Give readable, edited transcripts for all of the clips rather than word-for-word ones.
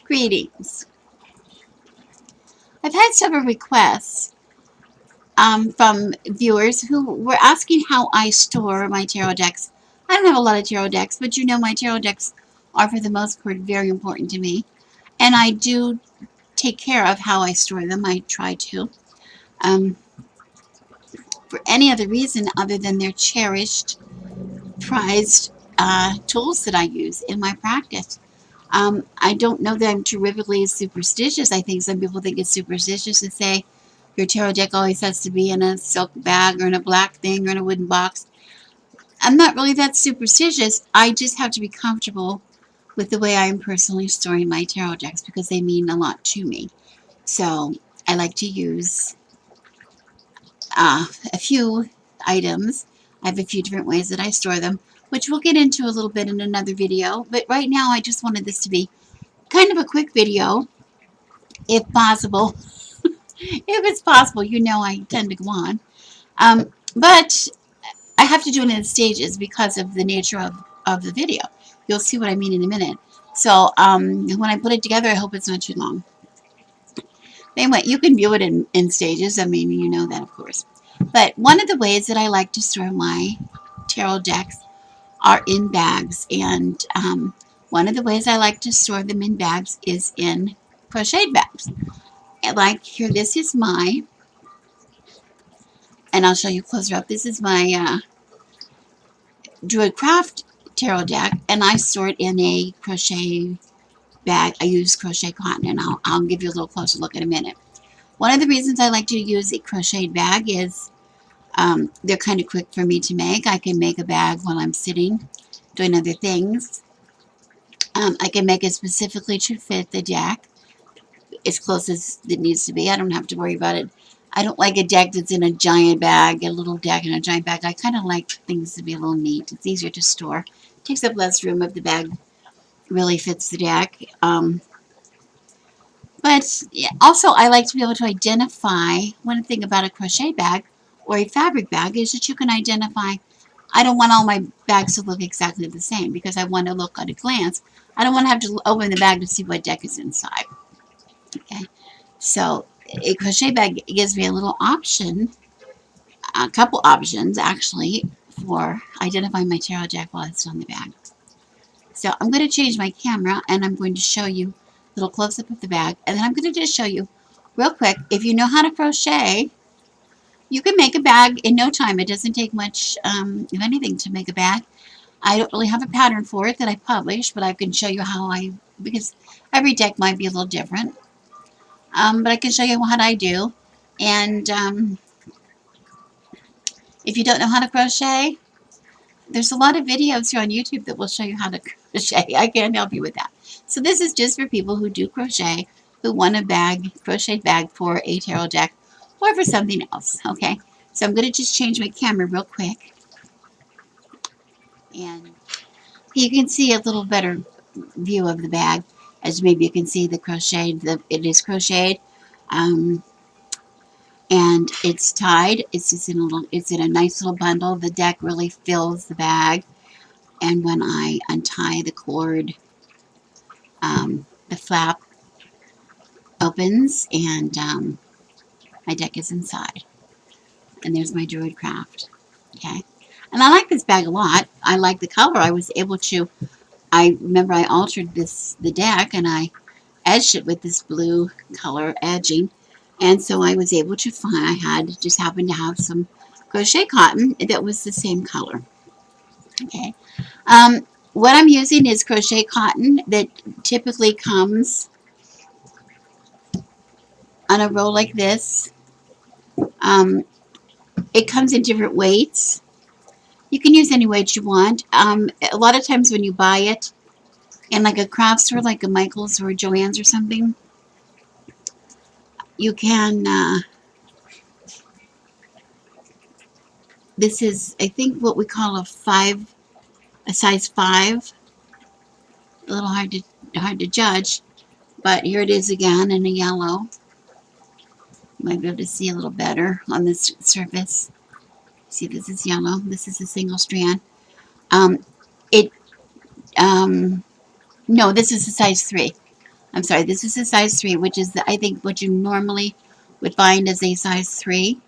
Greetings. I've had several requests from viewers who were asking how I store my tarot decks. I don't have a lot of tarot decks, but you know my tarot decks are for the most part very important to me. And I do take care of how I store them. I try to. Um, for any other reason other than their cherished, prized tools that I use in my practice. I don't know that I'm terrifically superstitious. I think some people think it's superstitious to say your tarot deck always has to be in a silk bag or in a black thing or in a wooden box. I'm not really that superstitious. I just have to be comfortable with the way I am personally storing my tarot decks because they mean a lot to me. So I like to use a few items. I have a few different ways that I store them, which we'll get into a little bit in another video. But right now I just wanted this to be kind of a quick video, if possible. If it's possible, you know I tend to go on. But I have to do it in stages because of the nature of the video. You'll see what I mean in a minute. So when I put it together, I hope it's not too long. Anyway, you can view it in stages. I mean, you know that, of course. But one of the ways that I like to store my tarot decks are in bags. And one of the ways I like to store them in bags is in crocheted bags. And like here, this is my, and I'll show you closer up. This is my Druid Craft tarot deck, and I store it in a crochet bag. I use crochet cotton, and I'll give you a little closer look in a minute. One of the reasons I like to use a crocheted bag is they're kind of quick for me to make. I can make a bag while I'm sitting doing other things. I can make it specifically to fit the deck as close as it needs to be. I don't have to worry about it. I don't like a deck that's in a giant bag, a little deck in a giant bag. I kind of like things to be a little neat. It's easier to store. It takes up less room if the bag really fits the deck. But also, I like to be able to identify. One thing about a crochet bag or a fabric bag is that you can identify. I don't want all my bags to look exactly the same because I want to look at a glance. I don't want to have to open the bag to see what deck is inside. Okay, so a crochet bag gives me a little option, a couple options actually, for identifying my tarot deck while it's on the bag. So I'm going to change my camera and I'm going to show you a little close-up of the bag, and then I'm going to just show you real quick. If you know how to crochet, you can make a bag in no time. It doesn't take much of anything to make a bag. I don't really have a pattern for it that I publish, but I can show you how because every deck might be a little different. But I can show you what I do. And if you don't know how to crochet, there's a lot of videos here on YouTube that will show you how to crochet. I can't help you with that. So this is just for people who do crochet, who want a crocheted bag for a tarot deck or for something else. Okay, so I'm going to just change my camera real quick. And you can see a little better view of the bag, as maybe you can see the crocheted, it is crocheted. And it's tied. It's just it's in a nice little bundle. The deck really fills the bag. And when I untie the cord, the flap opens and my deck is inside. And there's my Druid Craft. Okay. And I like this bag a lot. I like the color. I remember I altered the deck and I edged it with this blue color edging. And so I was able to find, just happened to have some crochet cotton that was the same color. Okay. What I'm using is crochet cotton that typically comes on a roll like this. It comes in different weights. You can use any weight you want. A lot of times when you buy it in like a craft store, like a Michael's or a Joann's or something, you can, this is, I think, what we call a size 5. A little hard to judge, but here it is again in a yellow. You might be able to see a little better on this surface. See, this is yellow. This is a single strand. No, this is a size 3. I'm sorry, this is a size 3, which is, I think, what you normally would find as a size 3.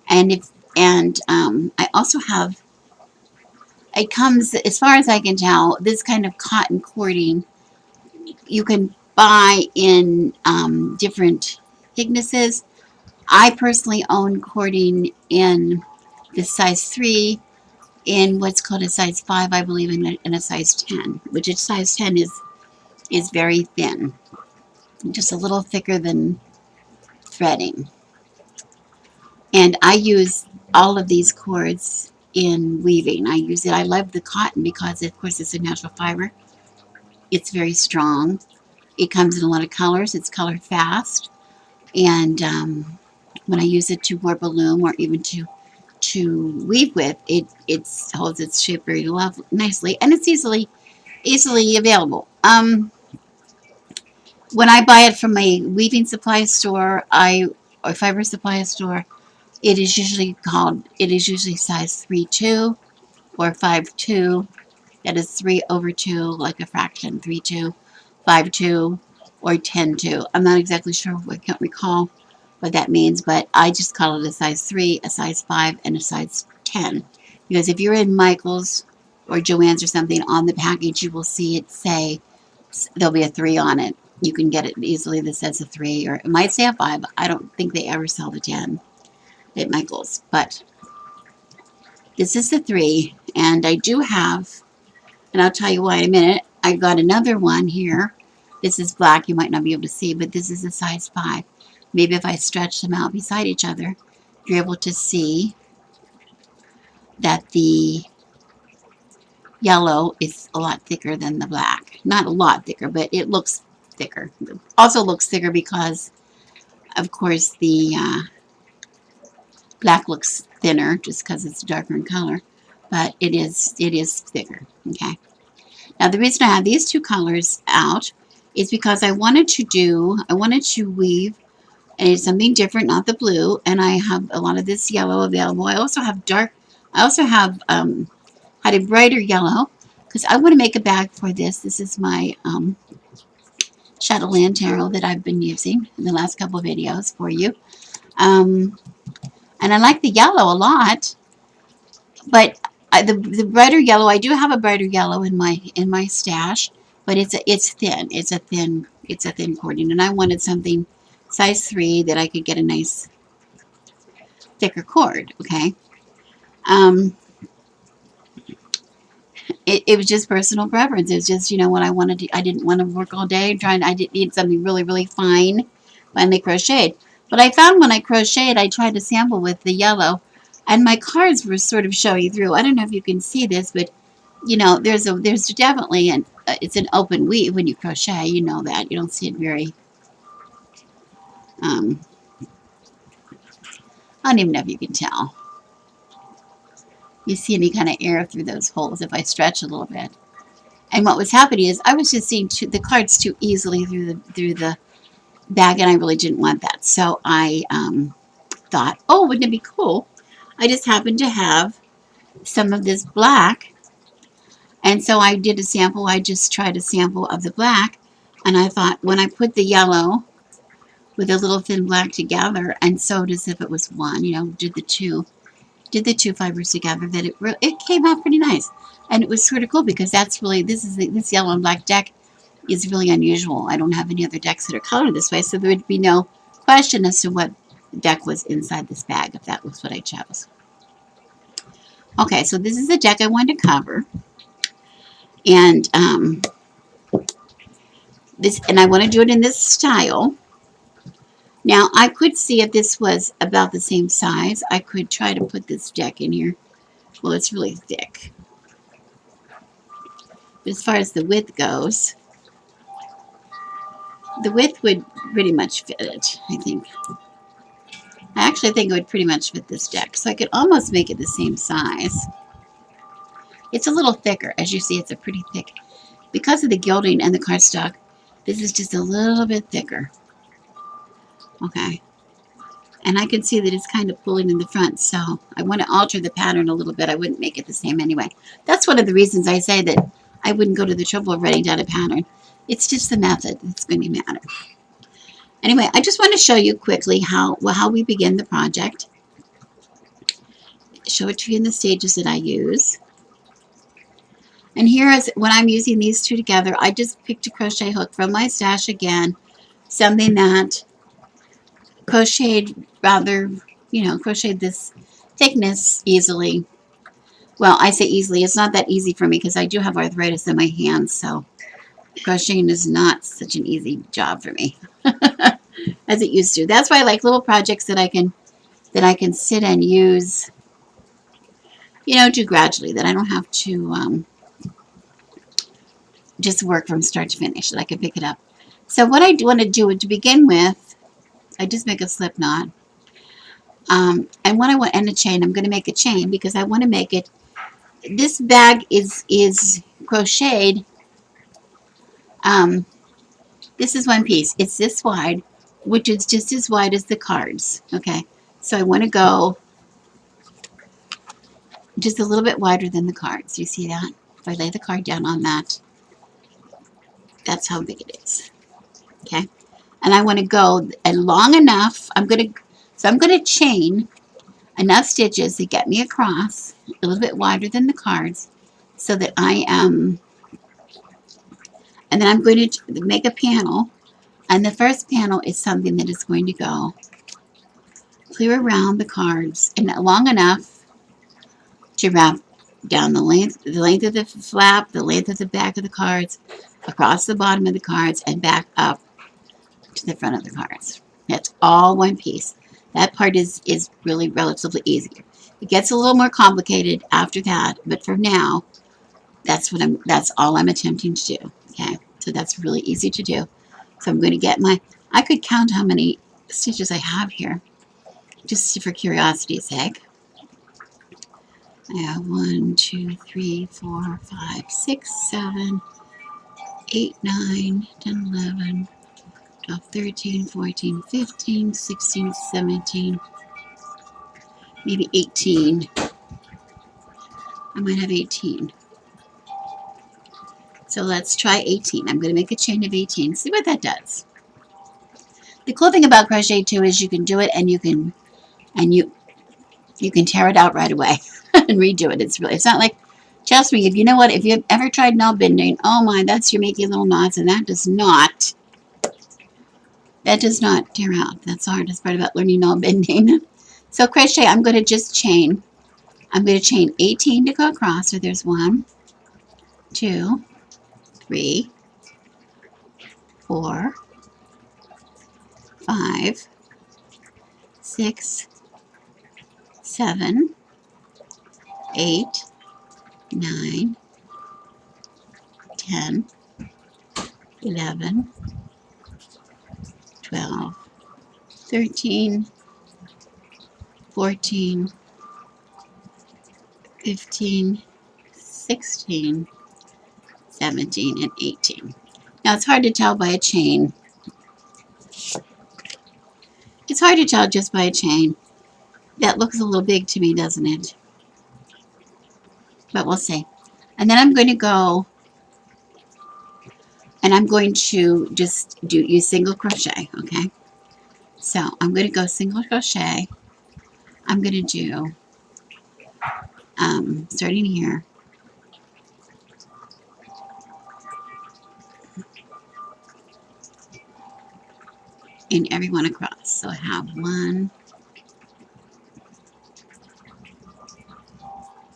And I also have, it comes, as far as I can tell, this kind of cotton cording you can buy in different thicknesses. I personally own cording in the size 3, in what's called a size 5, I believe, in a size 10, which is size 10 is very thin, just a little thicker than threading. And I use all of these cords in weaving. I use it. I love the cotton because, of course, it's a natural fiber. It's very strong. It comes in a lot of colors. It's colored fast. And when I use it to warp a loom or even to weave with, it holds its shape very nicely, and it's easily available. When I buy it from a weaving supply store, or fiber supply store, it is usually size 3-2 or 5-2. That is 3/2, like a fraction, 3-2, 5-2, or 10-2. I'm not exactly sure. I can't recall what that means, but I just call it a size 3, a size 5, and a size 10. Because if you're in Michael's or Joann's or something, on the package you will see it say, there'll be a 3 on it. You can get it easily that says a 3, or it might say a 5. I don't think they ever sell the 10 at Michael's, but this is the 3, and I do have, and I'll tell you why in a minute. I got another one here. This is black. You might not be able to see, but this is a size 5. Maybe if I stretch them out beside each other, you're able to see that the yellow is a lot thicker than the black. Not a lot thicker, but it looks thicker. It also looks thicker because, of course, the black looks thinner just because it's darker in color, but it is thicker. Okay. Now the reason I have these two colors out is because I wanted to weave something different, not the blue, and I have a lot of this yellow available. I also have had a brighter yellow because I want to make a bag for this. This is my Shadowland Tarot that I've been using in the last couple of videos for you. And I like the yellow a lot, but the brighter yellow, I do have a brighter yellow in my stash, but it's thin. It's a thin cording, and I wanted something size 3 that I could get a nice thicker cord. Okay. It was just personal preference. It was just, what I wanted to. I didn't want to work all day I didn't need something really, really fine when I crocheted. But I found when I crocheted, I tried to sample with the yellow, and my cards were sort of showing through. I don't know if you can see this, but there's definitely it's an open weave when you crochet. You know that. You don't see it very. I don't even know if you can tell. You see any kind of air through those holes if I stretch a little bit. And what was happening is I was just seeing the cards too easily through the bag, and I really didn't want that. So I thought, oh, wouldn't it be cool? I just happened to have some of this black, and so I did a sample. I just tried a sample of the black, and I thought when I put the yellow with a little thin black together and sewed as if it was one, did the two fibers together, that it came out pretty nice. And it was sort of cool because that's really, this yellow and black deck is really unusual. I don't have any other decks that are colored this way, so there would be no question as to what deck was inside this bag if that was what I chose. Okay, so this is the deck I wanted to cover, and I want to do it in this style. Now I could see if this was about the same size. I could try to put this deck in here. Well, it's really thick. But as far as the width goes, the width would pretty much fit it, I think. I actually think it would pretty much fit this deck, so I could almost make it the same size. It's a little thicker. As you see, it's a pretty thick. Because of the gilding and the cardstock, this is just a little bit thicker. Okay. And I can see that it's kind of pulling in the front, so I want to alter the pattern a little bit. I wouldn't make it the same anyway. That's one of the reasons I say that I wouldn't go to the trouble of writing down a pattern, It's just the method that's going to matter. Anyway, I just want to show you quickly how we begin the project. Show it to you in the stages that I use. And here is when I'm using these two together, I just picked a crochet hook from my stash again, something that crocheted rather, crocheted this thickness easily. Well, I say easily, it's not that easy for me because I do have arthritis in my hands, so crocheting is not such an easy job for me as it used to. That's why I like little projects that I can sit and use, do gradually, that I don't have to just work from start to finish, that I can pick it up. So what I want to do to begin with, I just make a slip knot. And when I want to end a chain, I'm going to make a chain because I want to make it. This bag is crocheted. This is one piece. It's this wide, which is just as wide as the cards. Okay, so I want to go just a little bit wider than the cards. You see that? If I lay the card down on that, that's how big it is. Okay, and I want to go long enough. I'm going to chain enough stitches to get me across a little bit wider than the cards, so that I am. And then I'm going to make a panel, and the first panel is something that is going to go clear around the cards and long enough to wrap down the length of the flap, the length of the back of the cards, across the bottom of the cards, and back up to the front of the cards. That's all one piece. That part is really relatively easy. It gets a little more complicated after that, but for now, that's all I'm attempting to do. Okay, so that's really easy to do. So I'm going to get I could count how many stitches I have here, just for curiosity's sake. I have 1, 2, 3, 4, 5, 6, 7, 8, 9, 10, 11, 12, 13, 14, 15, 16, 17, maybe 18. I might have 18. So let's try 18. I'm going to make a chain of 18. See what that does. The cool thing about crochet too is you can do it and you can tear it out right away and redo it. It's not like, trust me, if you've ever tried knot bending, oh my, you're making little knots, and that does not tear out. That's the hardest part about learning knot bending. So crochet, I'm going to just chain. I'm going to chain 18 to go across. So there's 1, 2, 3, 4, 5, 6, 7, 8, 9, 10, 11, 12, 13, 14, 15, 16, 17, and 18. Now it's hard to tell by a chain. It's hard to tell just by a chain. That looks a little big to me, doesn't it? But we'll see. And then I'm going to go and I'm going to just use single crochet, okay? So I'm going to go single crochet. I'm going to do, starting here, in every one across. So I have 1,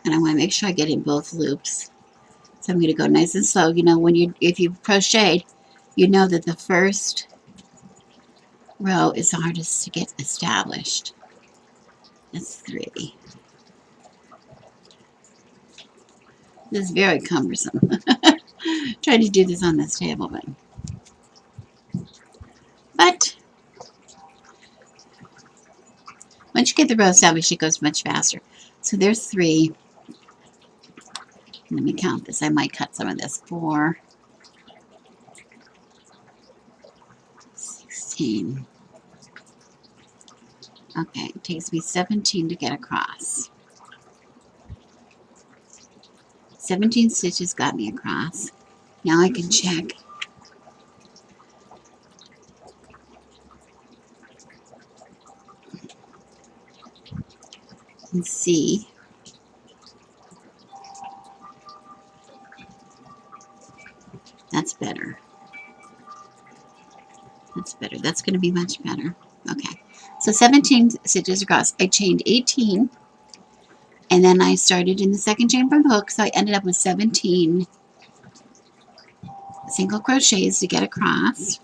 and I want to make sure I get in both loops. So I'm going to go nice and slow. If you've crocheted, you know that the first row is the hardest to get established. That's 3. This is very cumbersome. Trying to do this on this table, but once you get the row established, it goes much faster. So there's 3. Let me count this. I might cut some of this. 4, 16. Okay, it takes me 17 to get across. 17 stitches got me across. Now I can check can see. That's better. That's better. That's going to be much better. Okay. So 17 stitches across. I chained 18, and then I started in the second chain from the hook, so I ended up with 17 single crochets to get across.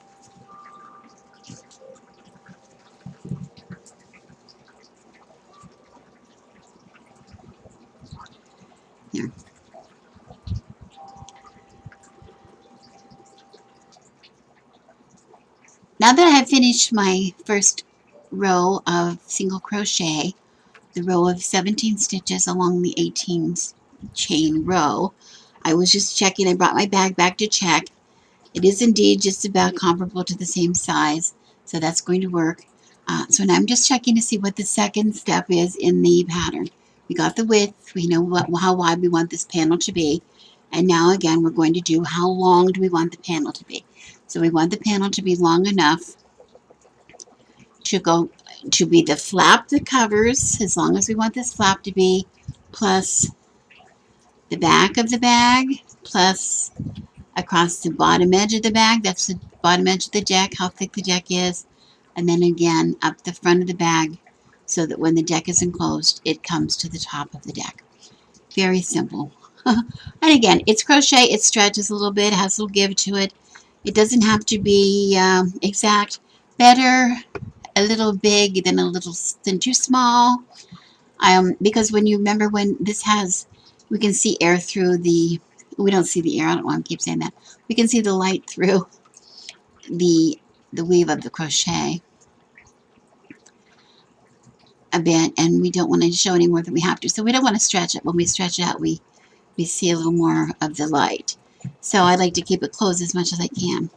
There. Now that I have finished my first row of single crochet, the row of 17 stitches along the 18 chain row, I was just checking. I brought my bag back to check. It is indeed just about comparable to the same size, so that's going to work. So now I'm just checking to see what the second step is in the pattern. We got the width, we know how wide we want this panel to be, and now again we're going to do how long do we want the panel to be. So we want the panel to be long enough to be the flap that covers, as long as we want this flap to be, plus the back of the bag, plus across the bottom edge of the bag, that's the bottom edge of the deck, how thick the deck is, and then again up the front of the bag so that when the deck is enclosed, it comes to the top of the deck. Very simple. And again, it's crochet, it stretches a little bit, has a little give to it. It doesn't have to be exact. Better a little big than too small. Because when you remember when this has, we can see air through the, we don't see the air, I don't want to keep saying that. We can see the light through the weave of the crochet a bit, and we don't want to show any more than we have to. So we don't want to stretch it. When we stretch it out, we see a little more of the light. So I like to keep it closed as much as I can.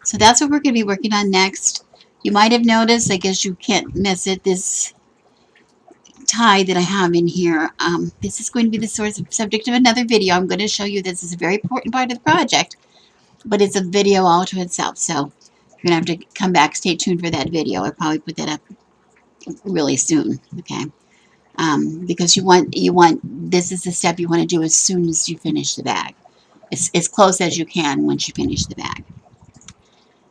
So that's what we're going to be working on next. You might have noticed, I guess you can't miss it, this tie that I have in here. This is going to be the subject of another video. I'm going to show you this is a very important part of the project, but it's a video all to itself. So you're going to have to come back, stay tuned for that video. I'll probably put that up really soon, okay? Because you want, this is the step you want to do as soon as you finish the bag. As close as you can once you finish the bag.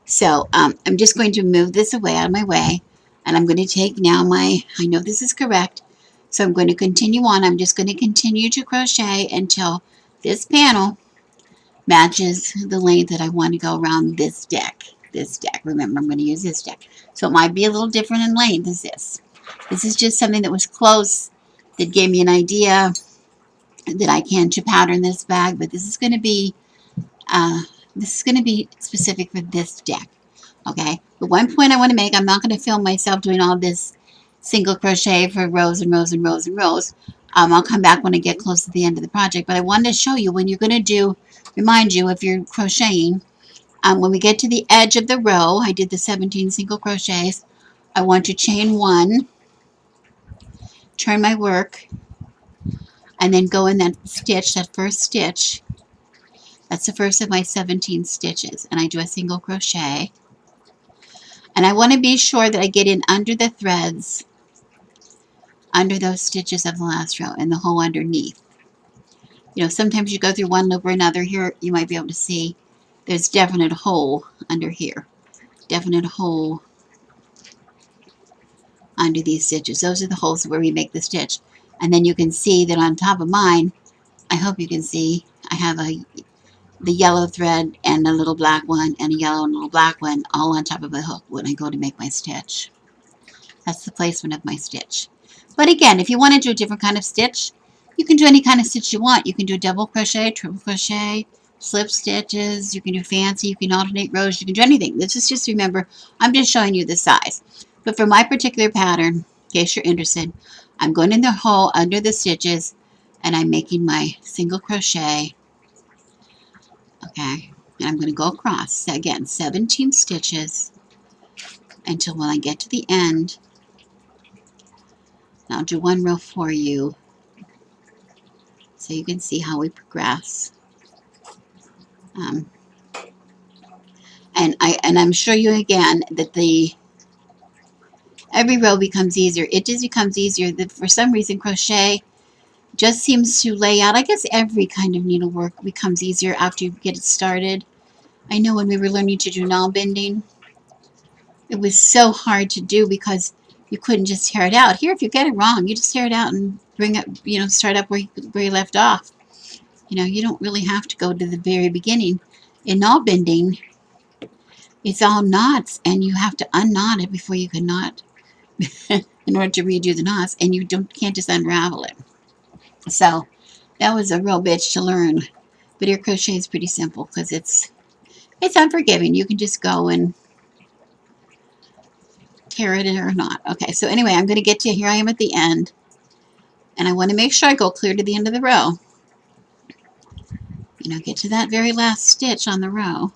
So I'm just going to move this away out of my way, and I'm going to take now I know this is correct, so I'm going to continue on. I'm just going to continue to crochet until this panel matches the length that I want to go around this deck. Remember, I'm going to use this deck. So it might be a little different in length as this. This is just something that was close, that gave me an idea that I can to pattern this bag, but this is going to be specific for this deck. Okay, the one point I want to make, I'm not going to film myself doing all this single crochet for rows and rows and rows and rows. I'll come back when I get close to the end of the project, but I wanted to show you when you're going to remind you if you're crocheting, when we get to the edge of the row, I did the 17 single crochets, I want to chain one, turn my work, and then go in that stitch, that first stitch. That's the first of my 17 stitches, and I do a single crochet. And I want to be sure that I get in under the threads, under those stitches of the last row, and the hole underneath. You know, sometimes you go through one loop or another. Here, you might be able to see there's definite hole under here. Definite hole under these stitches. Those are the holes where we make the stitch. And then you can see that on top of mine, I hope you can see, I have the yellow thread and a little black one and a yellow and a little black one all on top of the hook when I go to make my stitch. That's the placement of my stitch. But again, if you want to do a different kind of stitch, you can do any kind of stitch you want. You can do double crochet, triple crochet, slip stitches, you can do fancy, you can alternate rows, you can do anything. This is just, remember, I'm just showing you the size. But for my particular pattern, in case you're interested, I'm going in the hole under the stitches and I'm making my single crochet. Okay, and I'm going to go across, again, 17 stitches until when I get to the end. I'll do one row for you so you can see how we progress. And I'm sure you again that the Every row becomes easier. It just becomes easier. For some reason, crochet just seems to lay out. I guess every kind of needlework becomes easier after you get it started. I know when we were learning to do knot bending, it was so hard to do because you couldn't just tear it out. Here, if you get it wrong, you just tear it out and bring it, start up where you left off. You don't really have to go to the very beginning. In knot bending, it's all knots, and you have to unknot it before you can knot in order to redo the knots, and you can't just unravel it. So that was a real bitch to learn. But ear crochet is pretty simple because it's unforgiving. You can just go and tear it or not. Okay, so anyway, I'm going to get to, here I am at the end, and I want to make sure I go clear to the end of the row. Get to that very last stitch on the row.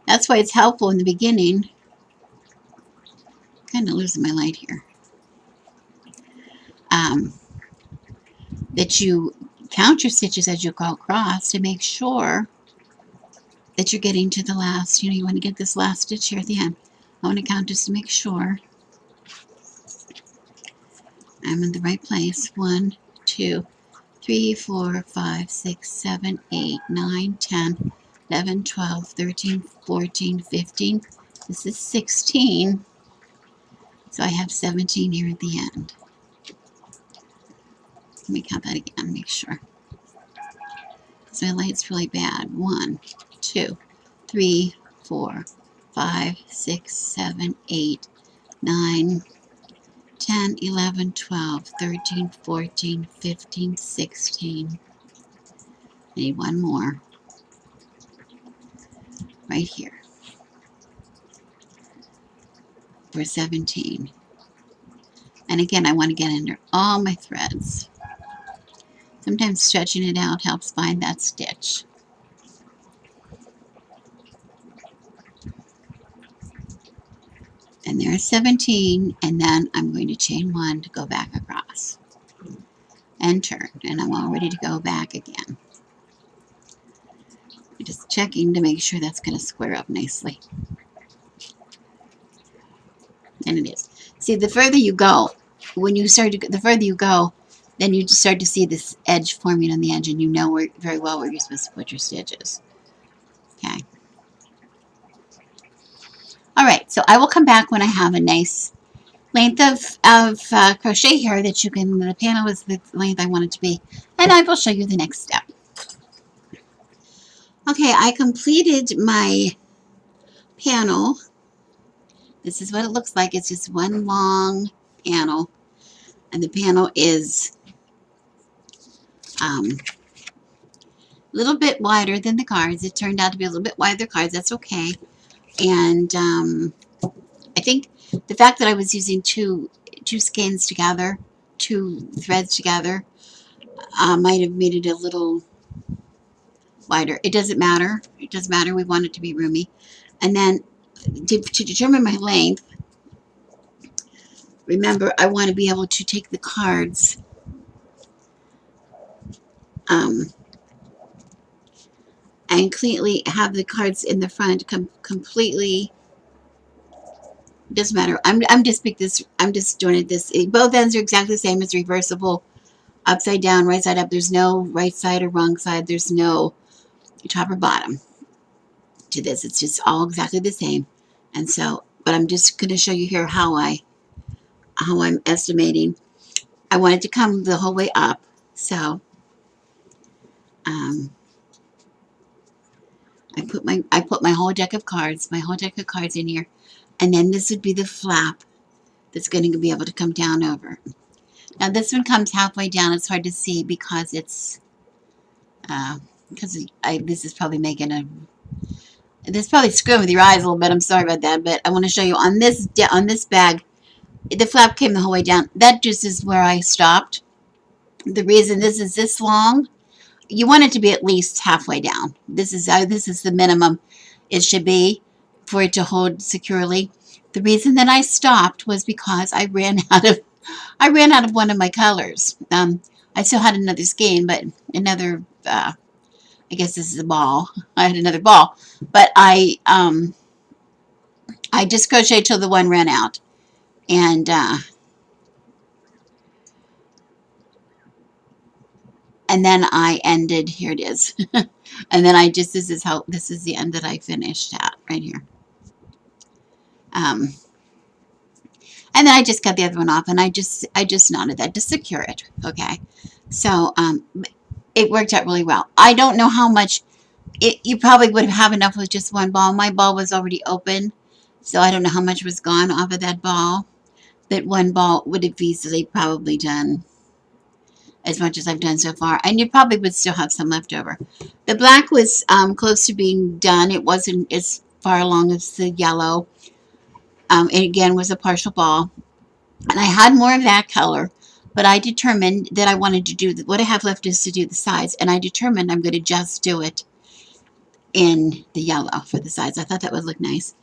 That's why it's helpful in the beginning. Kind of losing my light here. That you count your stitches as you go across to make sure that you're getting to the last. You want to get this last stitch here at the end. I want to count just to make sure I'm in the right place. 1, 2, 3, 4, 5, 6, 7, 8, 9, 10, 11, 12, 13, 14, 15. This is 16. So I have 17 here at the end. Let me count that again, make sure. Because my light's really bad. 1, 2, 3, 4, 5, 6, 7, 8, 9, 10, 11, 12, 13, 14, 15, 16. I need one more. Right here. For 17. And again, I want to get under all my threads. Sometimes stretching it out helps find that stitch. And there's 17, and then I'm going to chain 1 to go back across. And turn, and I'm all ready to go back again. I'm just checking to make sure that's going to square up nicely. And it is. See, the further you go, the further you go, then you start to see this edge forming on the edge, and you know very well where you're supposed to put your stitches. Okay. All right, so I will come back when I have a nice length of crochet here that you can, the panel is the length I want it to be, and I will show you the next step. Okay, I completed my panel. This is what it looks like. It's just one long panel, and the panel is a little bit wider than the cards. It turned out to be a little bit wider cards. That's okay. And I think the fact that I was using two skeins together, 2 threads together, might have made it a little wider. It doesn't matter. It doesn't matter. We want it to be roomy. And then to determine my length, remember, I want to be able to take the cards and cleanly have the cards in the front completely. Doesn't matter. I'm just doing it this. Both ends are exactly the same. It's reversible, upside down, right side up. There's no right side or wrong side. There's no top or bottom to this. It's just all exactly the same. And so, but I'm just going to show you here how I'm estimating. I want it to come the whole way up. So I put my whole deck of cards in here, and then this would be the flap that's going to be able to come down over. Now this one comes halfway down. It's hard to see because it's this is probably screwing with your eyes a little bit. I'm sorry about that, but I want to show you on this bag, the flap came the whole way down. That just is where I stopped. The reason this is this long, you want it to be at least halfway down. This is the minimum it should be for it to hold securely. The reason that I stopped was because I ran out of one of my colors. I still had another skein, but another. I guess this is a ball. I had another ball, but I just crocheted till the one ran out, And then I ended, here it is. And then this is the end that I finished at right here. Um, and then I just cut the other one off, and I just knotted that to secure it. Okay. So, it worked out really well. I don't know how much, you probably would have enough with just one ball. My ball was already open, so I don't know how much was gone off of that ball. That one ball would have easily probably done as much as I've done so far, and you probably would still have some left over. The black was close to being done. It wasn't as far along as the yellow. It again was a partial ball, and I had more of that color, but I determined that I wanted to do, what I have left is to do the sides, and I determined I'm going to just do it in the yellow for the sides. I thought that would look nice.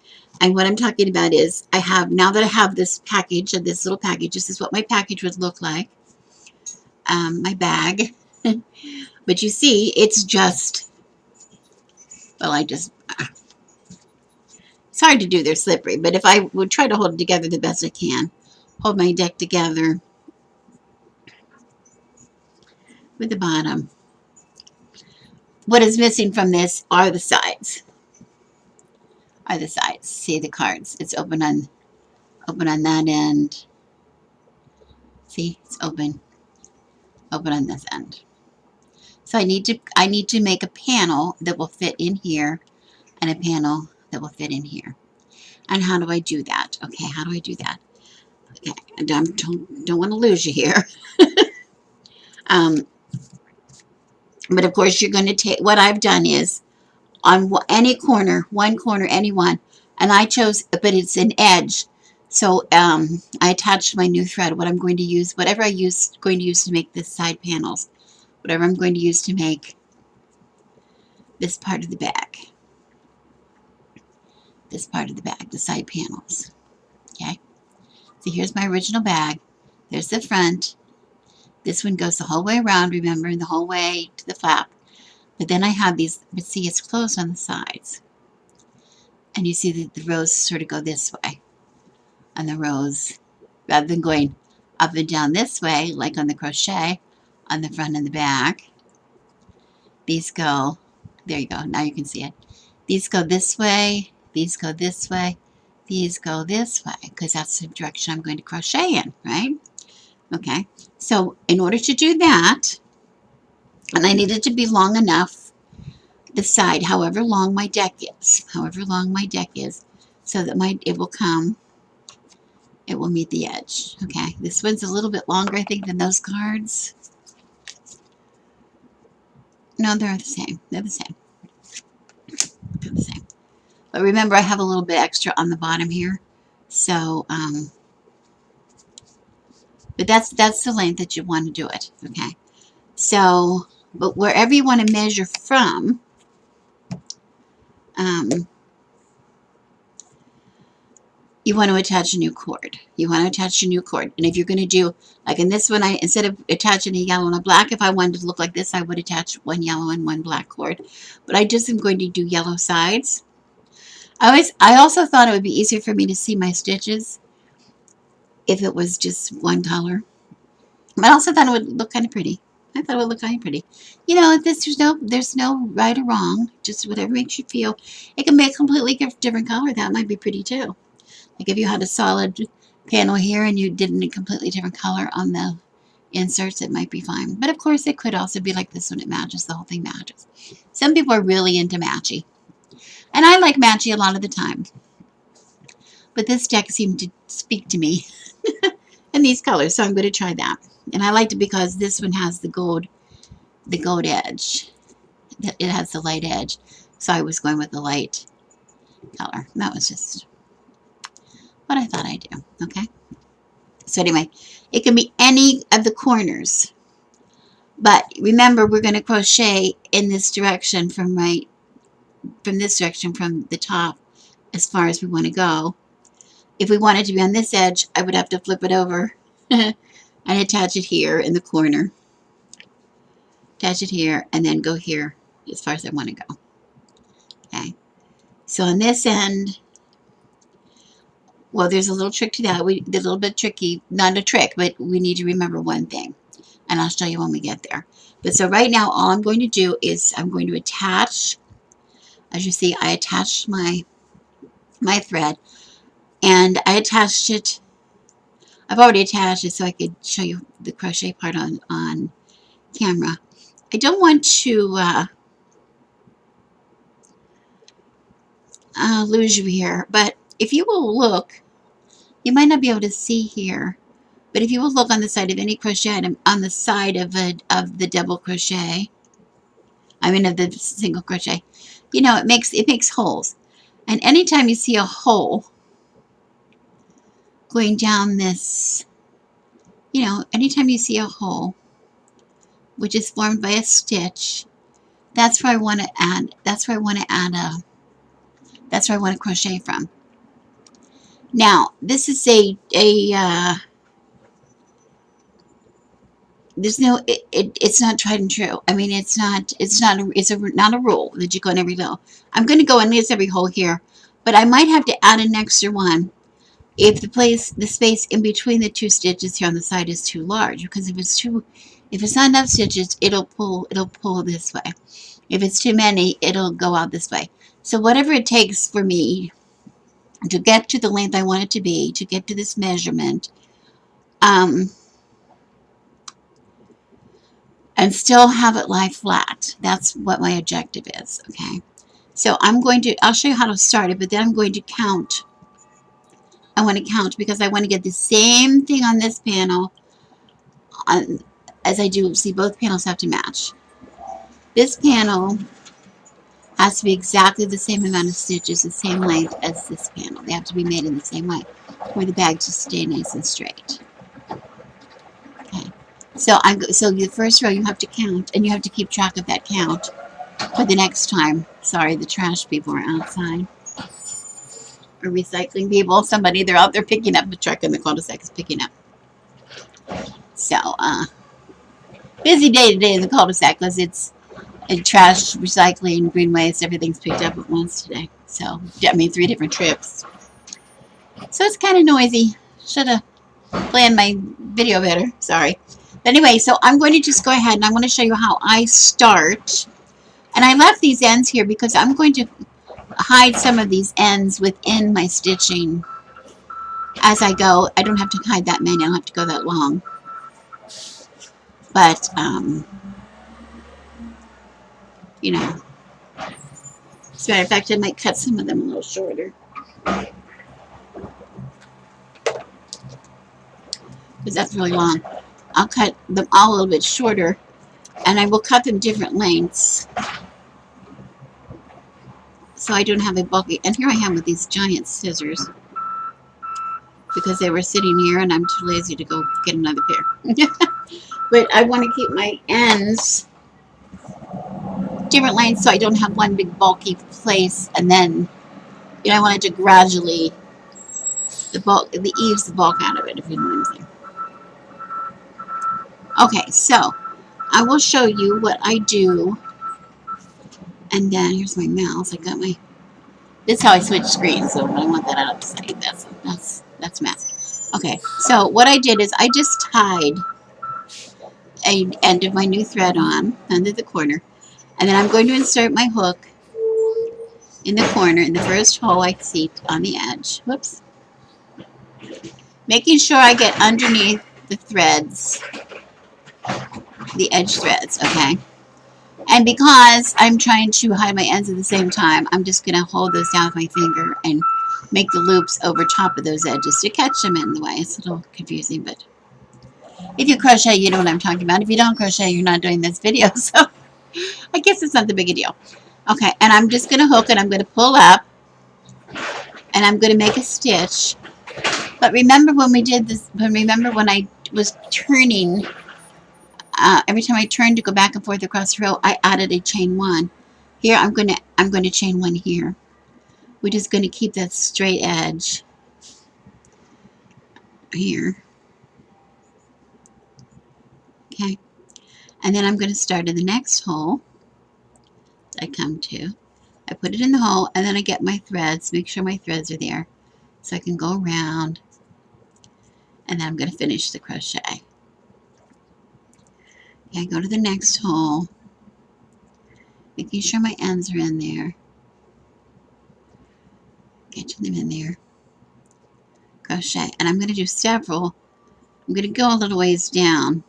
And what I'm talking about is, now that I have this package, this little package, this is what my package would look like. My bag. But you see, it's just, well, it's hard to do, they're slippery, but if I would try to hold it together the best I can, hold my deck together with the bottom. What is missing from this are the sides. See the cards. It's open on that end. See, it's open on this end. So I need to make a panel that will fit in here, and a panel that will fit in here. And how do I do that? Okay, how do I do that? Okay, I don't want to lose you here. But of course, you're going to take, what I've done is, on any corner, one corner, any one, and I chose, but it's an edge. So I attached my new thread, what I'm going to use, whatever going to use to make this side panels, whatever I'm going to use to make this part of the bag, the side panels. Okay, so here's my original bag. There's the front. This one goes the whole way around, remember, the whole way to the flap. But then I have these, but see, it's closed on the sides. And you see that the rows sort of go this way. And the rows, rather than going up and down this way, like on the crochet, on the front and the back, these go, there you go, now you can see it. These go this way, these go this way, these go this way, because that's the direction I'm going to crochet in, right? Okay, so in order to do that, and I need it to be long enough, the side, however long my deck is, so that it will meet the edge. Okay, this one's a little bit longer, I think, than those cards. No, they're the same. They're the same. But remember, I have a little bit extra on the bottom here. So, but that's the length that you want to do it. Okay. So, but wherever you want to measure from, you want to attach a new cord. And if you're going to do, like in this one, instead of attaching a yellow and a black, if I wanted to look like this, I would attach one yellow and one black cord. But I just am going to do yellow sides. I also thought it would be easier for me to see my stitches if it was just one color. But I also thought it would look kind of pretty. You know, there's no right or wrong. Just whatever makes you feel. It can be a completely different color. That might be pretty too. Like if you had a solid panel here and you did a completely different color on the inserts, it might be fine. But of course, it could also be like this one. It matches. The whole thing matches. Some people are really into matchy. And I like matchy a lot of the time. But this deck seemed to speak to me in these colors, so I'm going to try that. And I liked it because this one has the gold edge. It has the light edge. So I was going with the light color. And that was just what I thought I'd do. Okay. So anyway, it can be any of the corners. But remember, we're going to crochet in this direction from the top as far as we want to go. If we wanted to be on this edge, I would have to flip it over and attach it here in the corner. Attach it here and then go here as far as I want to go. Okay. So on this end, Well, there's a little trick to that. The little bit tricky, not a trick, but we need to remember one thing, and I'll show you when we get there. But so right now, all I'm going to do is I'm going to attach. As you see, I attached my thread, and I attached it. I've already attached it so I could show you the crochet part on camera. I don't want to lose you here, but if you will look, you might not be able to see here, but if you will look on the side of any crochet item, on the side of the double crochet, I mean of the single crochet, you know, it makes holes. And anytime you see a hole going down this, you know, anytime you see a hole which is formed by a stitch, that's where I want to add, that's where I want to crochet from. Now, this is there's no, it's not tried and true. I mean, it's not a rule that you go in every hole. I'm going to go in every hole here, but I might have to add an extra one if the space in between the two stitches here on the side is too large, because if it's not enough stitches, it'll pull this way. If it's too many, it'll go out this way. So whatever it takes for me to get to the length I want it to be, to get to this measurement, and still have it lie flat. That's what my objective is, okay? So I'll show you how to start it, but then I'm going to count. I want to count because I want to get the same thing on this panel as I do. See, both panels have to match. This panel has to be exactly the same amount of stitches, the same length as this panel. They have to be made in the same way for the bag to stay nice and straight. Okay. So the first row you have to count, and you have to keep track of that count for the next time. Sorry, the trash people are outside. Or recycling people. They're out there picking up. The truck in the cul-de-sac is picking up. So, busy day today in the cul-de-sac because it's trash, recycling, green waste, everything's picked up at once today. So, I mean, 3 different trips. So it's kind of noisy. Should have planned my video better. Sorry. But anyway, so I'm going to just go ahead and I'm going to show you how I start. And I left these ends here because I'm going to hide some of these ends within my stitching as I go. I don't have to hide that many. I don't have to go that long. But, you know, as a matter of fact, I might cut some of them a little shorter. Because that's really long. I'll cut them all a little bit shorter, and I will cut them different lengths so I don't have a bulky. And here I am with these giant scissors because they were sitting here and I'm too lazy to go get another pair. But I want to keep my ends different lengths so I don't have one big bulky place, and then, you know, I wanted to gradually ease the bulk out of it, if you know what I'm saying. Okay, so I will show you what I do, and then here's my mouse. This is how I switch screens, so I want that out of sight. That's mess. Okay, so what I did is I just tied an end of my new thread on under the corner, and then I'm going to insert my hook in the corner in the first hole I see on the edge. Whoops. Making sure I get underneath the threads, the edge threads, okay? And because I'm trying to hide my ends at the same time, I'm just going to hold those down with my finger and make the loops over top of those edges to catch them in the way. It's a little confusing, but if you crochet, you know what I'm talking about. If you don't crochet, you're not doing this video, so I guess it's not the big a deal. Okay, and I'm just going to hook and I'm going to pull up and I'm going to make a stitch. But remember when we did this, remember when I was turning, every time I turned to go back and forth across the row, I added a chain 1. Here I'm going to chain 1 here. We're just going to keep that straight edge here. Okay. And then I'm going to start in the next hole I come to. I put it in the hole, and then I get my threads, make sure my threads are there. So I can go around, and then I'm going to finish the crochet. Okay, go to the next hole, making sure my ends are in there. Get them in there. Crochet, and I'm going to do several. I'm going to go a little ways down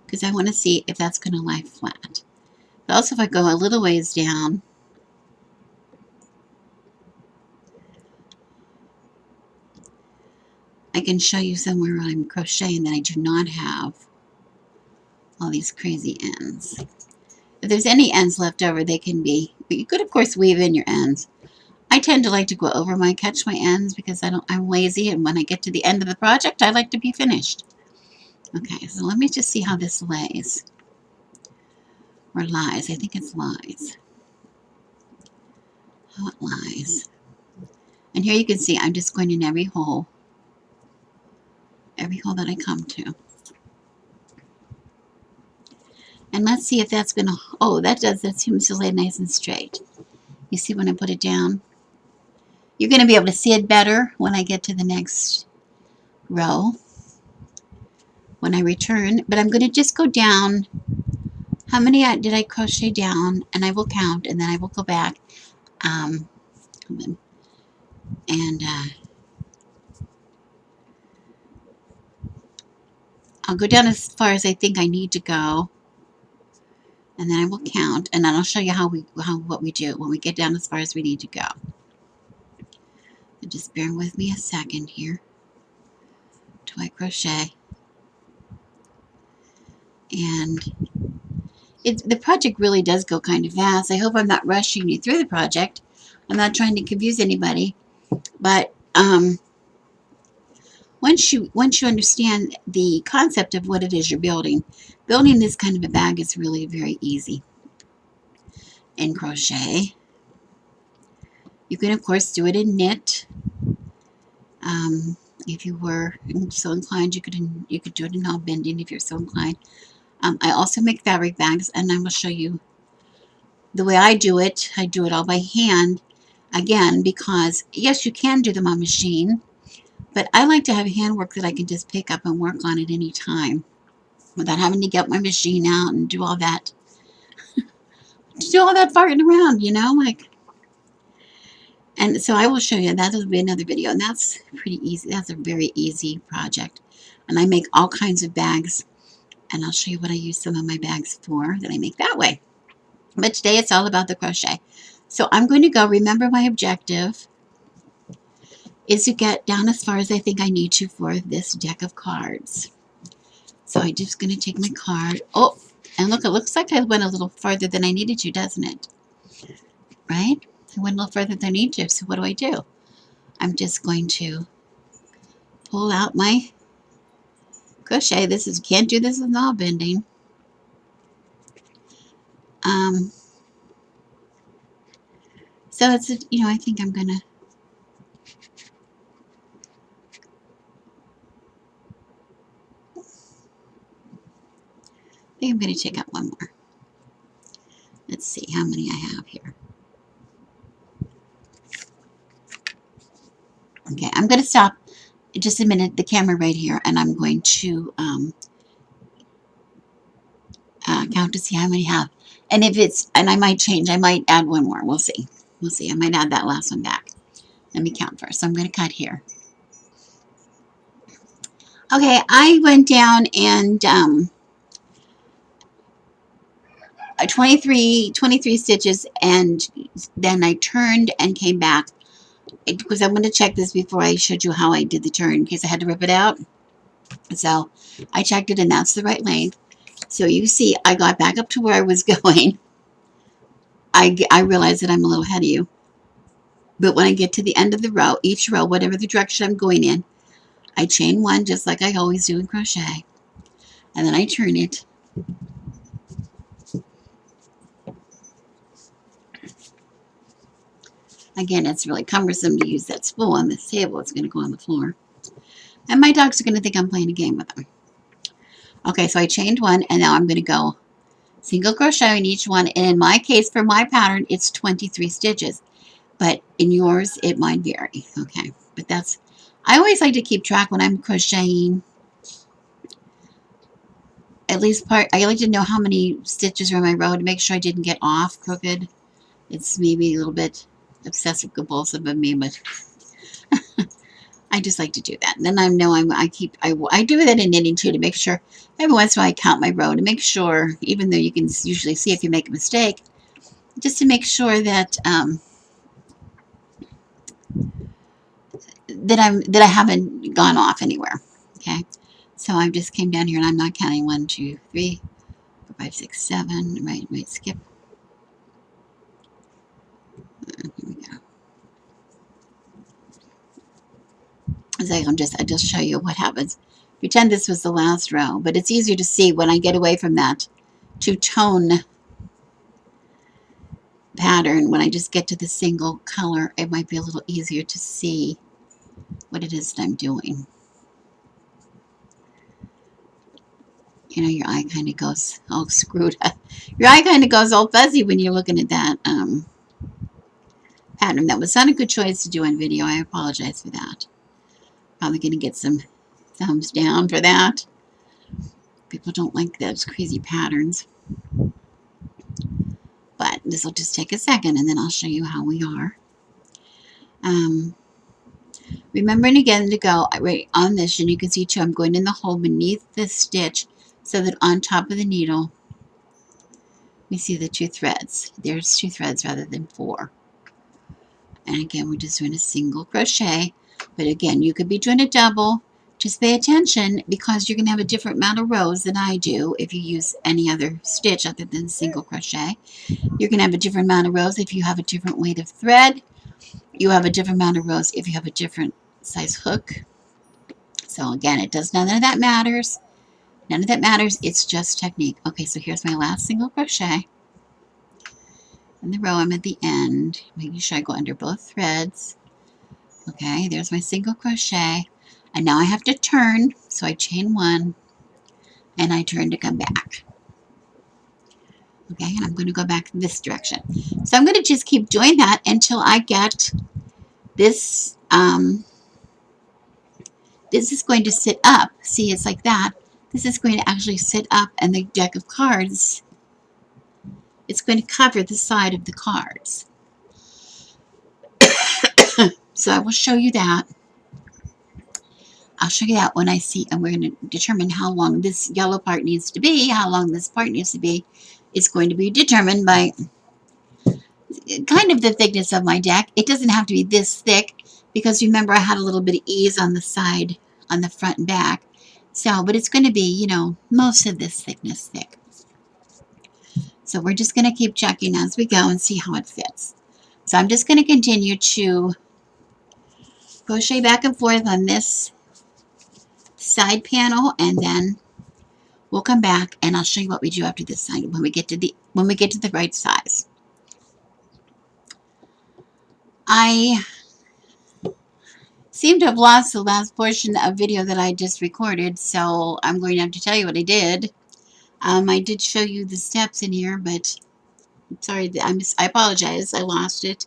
because I want to see if that's going to lie flat. But also if I go a little ways down, I can show you somewhere where I'm crocheting that I do not have all these crazy ends. If there's any ends left over, they can be, but you could of course weave in your ends. I tend to like to go over catch my ends because I'm lazy, and when I get to the end of the project, I like to be finished. Okay, so let me just see how this lays. Or lies. I think it's lies. How it lies. And here you can see I'm just going in every hole that I come to. And let's see if that's going to, oh, that seems to lay nice and straight. You see when I put it down? You're going to be able to see it better when I get to the next row, when I return. But I'm going to just go down. How many did I crochet down? And I will count, and then I will go back. And I'll go down as far as I think I need to go. And then I will count, and then I'll show you what we do when we get down as far as we need to go. So just bear with me a second here till I crochet. And the project really does go kind of fast. I hope I'm not rushing you through the project. I'm not trying to confuse anybody, but once you understand the concept of what it is you're building this kind of a bag is really very easy in crochet. You can of course do it in knit. If you were so inclined, you could do it in all bending if you're so inclined. I also make fabric bags, and I will show you the way I do it. I do it all by hand, again, because yes, you can do them on machine, but I like to have handwork that I can just pick up and work on at any time without having to get my machine out and do all that farting around, like. And so I will show you. That will be another video, and that's pretty easy. That's a very easy project, and I make all kinds of bags, and I'll show you what I use some of my bags for that I make that way. But today it's all about the crochet. So I'm going to go. Remember, my objective is to get down as far as I think I need to for this deck of cards. So I'm just going to take my card. Oh, and look, it looks like I went a little farther than I needed to, doesn't it? Right? I went a little further than I need to. So what do? I'm just going to pull out my crochet. Can't do this with all bending. So it's, I think I'm going to, take out one more. Let's see how many I have here. Okay, I'm going to stop just a minute, the camera right here, and I'm going to count to see how many I have. And and I might change, I might add one more. We'll see. We'll see. I might add that last one back. Let me count first. So I'm going to cut here. Okay, I went down and 23 stitches, and then I turned and came back because I'm going to check this before I showed you how I did the turn in case I had to rip it out. So I checked it, and that's the right length. So you see, I got back up to where I was going. I realize that I'm a little ahead of you. But when I get to the end of the row, each row, whatever the direction I'm going in, I chain one just like I always do in crochet. And then I turn it. Again, it's really cumbersome to use that spool on this table. It's going to go on the floor. And my dogs are going to think I'm playing a game with them. Okay, so I chained one, and now I'm going to go single crochet in each one, and in my case, for my pattern, it's 23 stitches, but in yours, it might vary, okay? But that's, I always like to keep track when I'm crocheting, at least I like to know how many stitches are in my row to make sure I didn't get off crooked. It's maybe a little bit obsessive compulsive of me, but I just like to do that. And then I know I do that in knitting too, to make sure every once in a while I count my row to make sure, even though you can usually see if you make a mistake, just to make sure that that I haven't gone off anywhere. Okay, so I just came down here and I'm not counting 1, 2, 3, 4, 5, 6, 7. Right, skip. Here we go. So I just show you what happens. Pretend this was the last row, but it's easier to see when I get away from that two-tone pattern. When I just get to the single color, it might be a little easier to see what it is that I'm doing. You know, your eye kind of goes all screwed up. Your eye kind of goes all fuzzy when you're looking at that pattern. That was not a good choice to do on video. I apologize for that. Probably going to get some thumbs down for that. People don't like those crazy patterns. But this will just take a second, and then I'll show you how we are. Remembering again to go right on this, and you can see too, I'm going in the hole beneath the stitch so that on top of the needle, we see the 2 threads. There's 2 threads rather than 4. And again, we're just doing a single crochet. But again, you could be doing a double. Just pay attention because you're going to have a different amount of rows than I do if you use any other stitch other than single crochet. You're going to have a different amount of rows if you have a different weight of thread. You have a different amount of rows if you have a different size hook. So again, none of that matters. None of that matters. It's just technique. Okay, so here's my last single crochet. In the row, I'm at the end, making sure I go under both threads. Okay, there's my single crochet. And now I have to turn, so I chain 1, and I turn to come back. Okay, and I'm going to go back this direction. So I'm going to just keep doing that until I get this. This is going to sit up. See, it's like that. This is going to actually sit up, and the deck of cards, it's going to cover the side of the cards. So I will show you that. I'll show you that when I see, and we're going to determine how long this yellow part needs to be, how long this part needs to be. It's going to be determined by kind of the thickness of my deck. It doesn't have to be this thick because remember I had a little bit of ease on the side, on the front and back. So, but it's going to be, you know, most of this thickness thick. So we're just going to keep checking as we go and see how it fits. So I'm just going to continue to crochet back and forth on this side panel, and then we'll come back and I'll show you what we do after this side when we get to the right size. I seem to have lost the last portion of video that I just recorded, so I'm going to have to tell you what I did. I did show you the steps in here, but I'm sorry, I apologize, I lost it.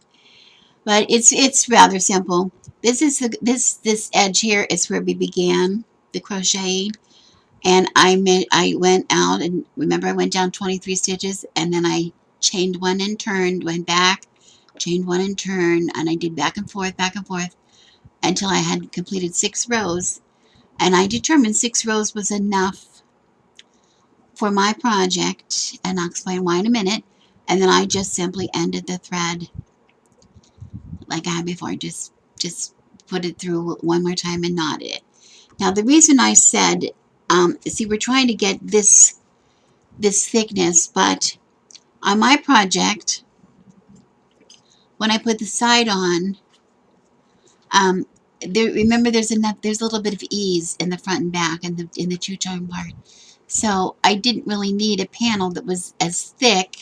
But it's rather simple. This is this edge here is where we began the crocheting, and I went out, and remember I went down 23 stitches, and then I chained 1 and turned, went back, chained 1 and turned, and I did back and forth until I had completed 6 rows, and I determined 6 rows was enough for my project, and I'll explain why in a minute. And then I just simply ended the thread like I had before. Just put it through one more time and knotted it. Now the reason I said, see, we're trying to get this thickness, but on my project, when I put the side on, remember there's a little bit of ease in the front and back in the two-tone part. So I didn't really need a panel that was as thick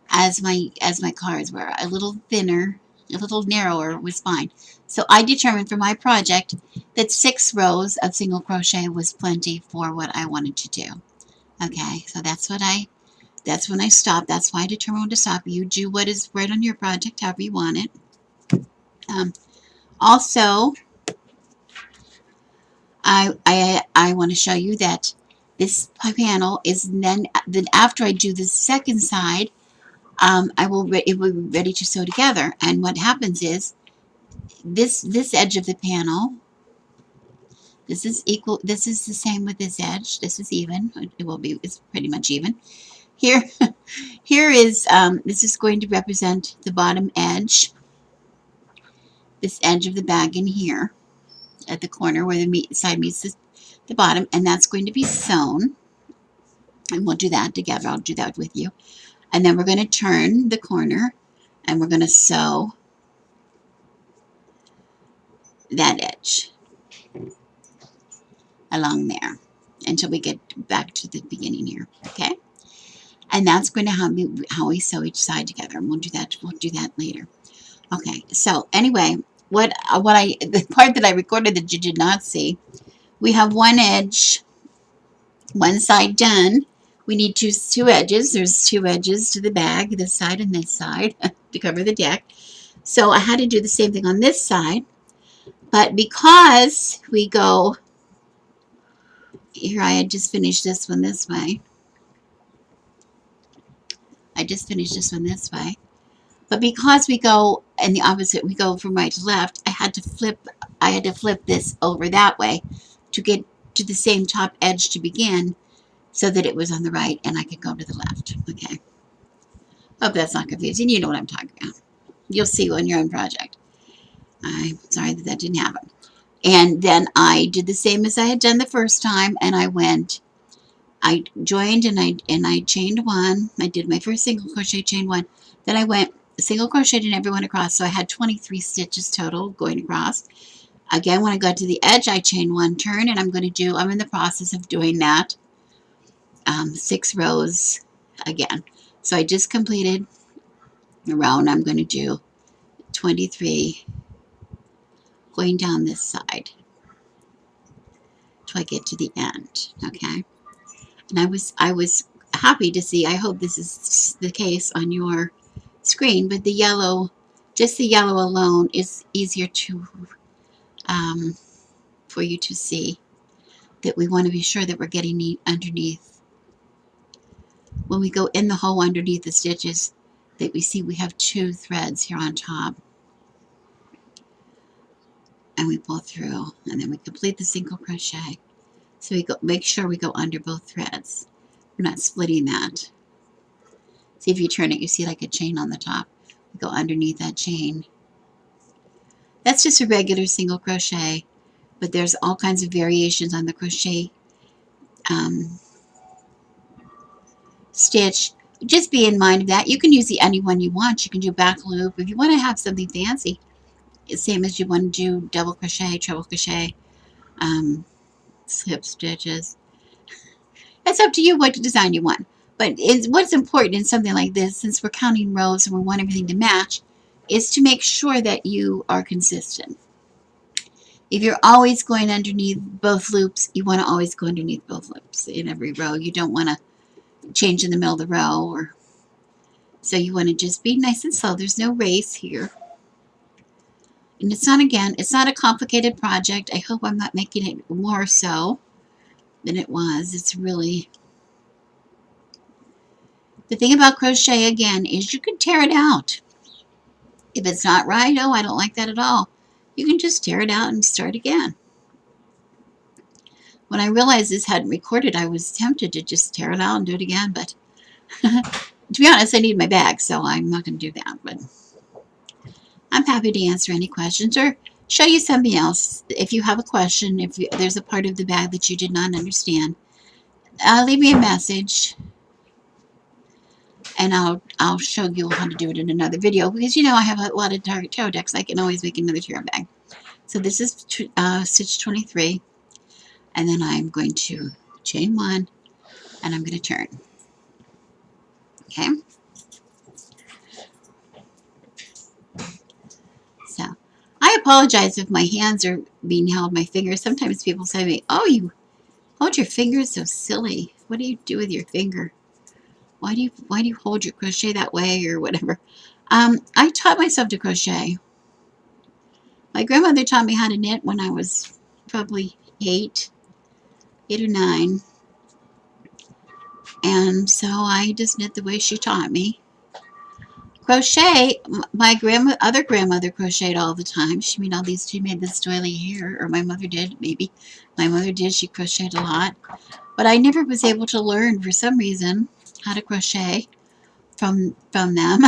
as my cards were. A little thinner, a little narrower was fine. So I determined for my project that 6 rows of single crochet was plenty for what I wanted to do. Okay, so that's when I stop. That's why I determine when to stop. You do what is right on your project, however you want it. Also, I want to show you that this panel is then after I do the second side, it will be ready to sew together. And what happens is this edge of the panel, this is equal. This is the same with this edge. This is even. It will be. It's pretty much even. Here, here is this is going to represent the bottom edge. This edge of the bag in here at the corner where the side meets the bottom, and that's going to be sewn. And we'll do that together. I'll do that with you. And then we're going to turn the corner and we're going to sew that edge along there until we get back to the beginning here. Okay? And that's going to be how we sew each side together. And we'll do that later. Okay. So anyway, the part that I recorded that you did not see, we have one edge, one side done. We need two edges. There's two edges to the bag, this side and this side, to cover the deck. So I had to do the same thing on this side. But because we go, here I had just finished this one this way. I just finished this one this way. But because we go in the opposite, we go from right to left, I had to flip this over that way to get to the same top edge to begin so that it was on the right and I could go to the left. Okay. Hope that's not confusing. You know what I'm talking about. You'll see on your own project. I'm sorry that didn't happen. And then I did the same as I had done the first time, and I joined and I chained one. I did my first single crochet, chain one. Then I went single crocheted in every one across, so I had 23 stitches total going across. Again, when I got to the edge, I chain one, turn, and I'm in the process of doing that 6 rows again. So I just completed a row, and I'm going to do 23 going down this side till I get to the end. Okay, and I was happy to see. I hope this is the case on your screen, but just the yellow alone is easier to for you to see that we want to be sure that we're getting underneath. When we go in the hole underneath the stitches, that we see we have 2 threads here on top, and we pull through, and then we complete the single crochet. So make sure we go under both threads. We're not splitting that. See, if you turn it, you see like a chain on the top. We go underneath that chain. That's just a regular single crochet, but there's all kinds of variations on the crochet stitch. Just be in mind of that. You can use any one you want. You can do back loop. If you want to have something fancy, same as you want to do double crochet, treble crochet, slip stitches. It's up to you what design you want. But what's important in something like this, since we're counting rows and we want everything to match, is to make sure that you are consistent. If you're always going underneath both loops, you want to always go underneath both loops in every row. You don't want to change in the middle of the row. So you want to just be nice and slow. There's no race here. And it's not a complicated project. I hope I'm not making it more so than it was. It's really... The thing about crochet, again, is you can tear it out. If it's not right, oh, I don't like that at all. You can just tear it out and start again. When I realized this hadn't recorded, I was tempted to just tear it out and do it again, but to be honest, I need my bag, so I'm not going to do that. But I'm happy to answer any questions or show you something else. If you have a question, if there's a part of the bag that you did not understand, leave me a message, and I'll show you how to do it in another video, because I have a lot of tarot decks. I can always make another tarot bag. So this is stitch 23, and then I'm going to chain 1, and I'm going to turn. Okay. So I apologize if my hands are being held, my fingers. Sometimes people say to me, "Oh, you hold your fingers so silly." what do you do with your finger? Why do you hold your crochet that way or whatever? I taught myself to crochet. My grandmother taught me how to knit when I was probably 8 or 9. And so I just knit the way she taught me. Crochet, my other grandmother crocheted all the time. She made this doily here, or my mother did, maybe. My mother did, she crocheted a lot. But I never was able to learn, for some reason, how to crochet from them.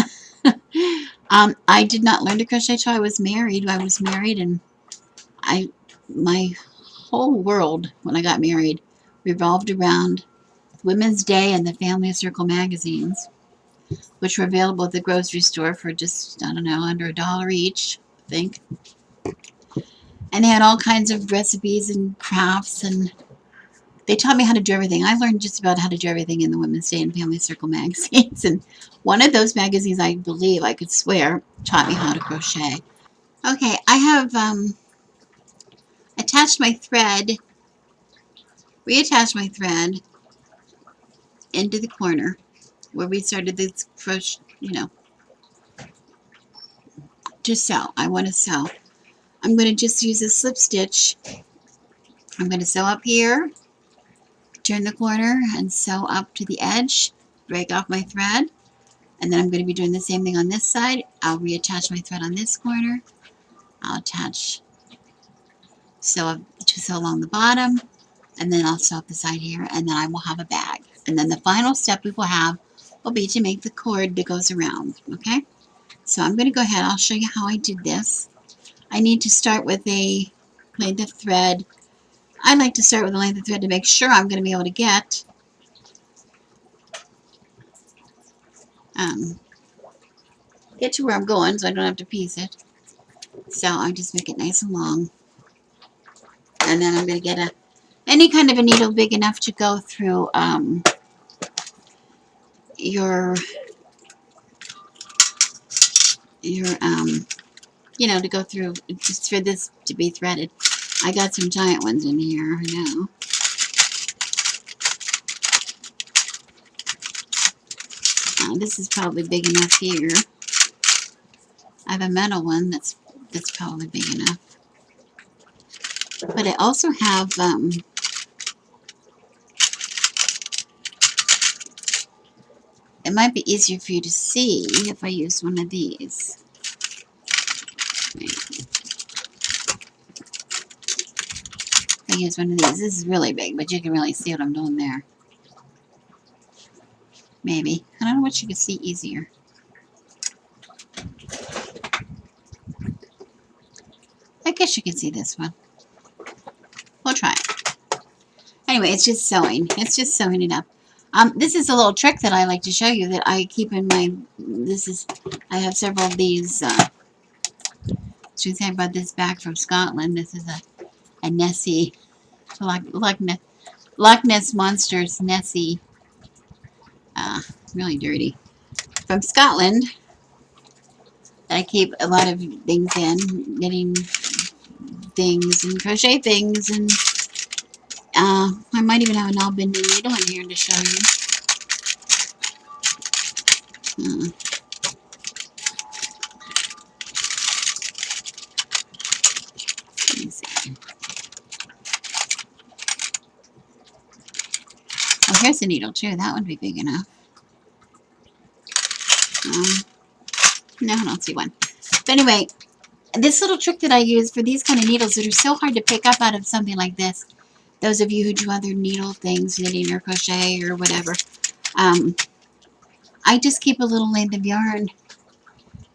I did not learn to crochet till I was married. I was married, and my whole world when I got married revolved around Women's Day and the Family Circle magazines, which were available at the grocery store for just, I don't know, under $1 each, I think. And they had all kinds of recipes and crafts, and they taught me how to do everything. I learned just about how to do everything in the Women's Day and Family Circle magazines. And one of those magazines, I believe, I could swear, taught me how to crochet. Okay, I have reattached my thread into the corner where we started this crochet, to sew. I want to sew. I'm going to just use a slip stitch. I'm going to sew up here, turn the corner, and sew up to the edge, break off my thread, and then I'm going to be doing the same thing on this side. I'll reattach my thread on this corner. I'll sew along the bottom, and then I'll sew up the side here, and then I will have a bag. And then the final step we will have will be to make the cord that goes around, okay? So I'm going to go ahead. I'll show you how I did this. I need to start with a length of thread. I like to start with a length of thread to make sure I'm going to be able to get to where I'm going, so I don't have to piece it. So I just make it nice and long. And then I'm going to get any kind of a needle big enough to go through to go through, just for this to be threaded. I got some giant ones in here, I know. This is probably big enough here. I have a metal one that's probably big enough. But I also have it might be easier for you to see if I use one of these. I use one of these. This is really big, but you can really see what I'm doing there. Maybe. I don't know what you can see easier. I guess you can see this one. We'll try it. Anyway, it's just sewing. It's just sewing it up. This is a little trick that I like to show you that I keep in my, I have several of these, I brought this back from Scotland. This is a Nessie, Loch Ness Monsters Nessie, really dirty, from Scotland. I keep a lot of things in, knitting things and crochet things, and I might even have an all-bending needle in here to show you. Let me see. Oh, here's a needle too. That would be big enough. No, I don't see one. But anyway, this little trick that I use for these kind of needles that are so hard to pick up out of something like this, those of you who do other needle things, knitting or crochet or whatever, I just keep a little length of yarn.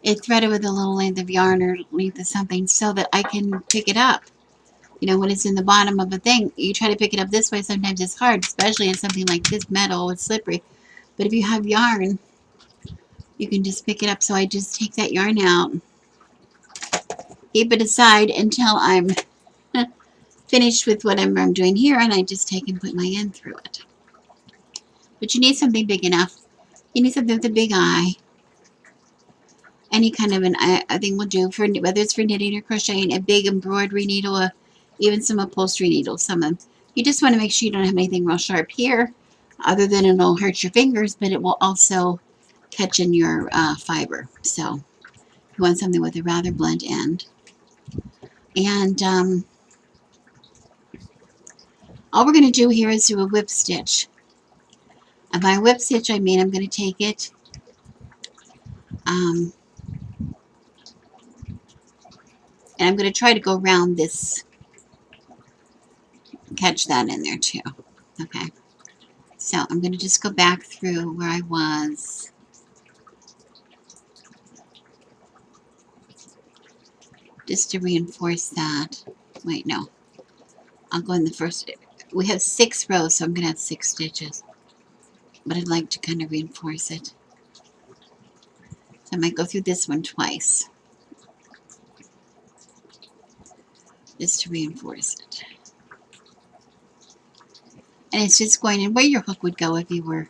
It's threaded with a little length of yarn or length of something so that I can pick it up. When it's in the bottom of a thing, you try to pick it up this way, sometimes it's hard, especially in something like this metal, it's slippery. But if you have yarn, you can just pick it up. So I just take that yarn out, keep it aside until I'm finished with whatever I'm doing here, and I just take and put my end through it. But you need something big enough. You need something with a big eye. Any kind of an eye thing will do, for whether it's for knitting or crocheting, a big embroidery needle, even some upholstery needles, some of them. You just want to make sure you don't have anything real sharp here. Other than it'll hurt your fingers, but it will also catch in your fiber. So you want something with a rather blunt end. And all we're going to do here is do a whip stitch. And by whip stitch, I mean I'm going to take it and I'm going to try to go around this, catch that in there too. Okay, so I'm going to just go back through where I was. Just to reinforce that. Wait, no. I'll go in the first. We have 6 rows, so I'm going to have 6 stitches. But I'd like to kind of reinforce it. So I might go through this one twice. Just to reinforce it. And it's just going in where your hook would go if you were.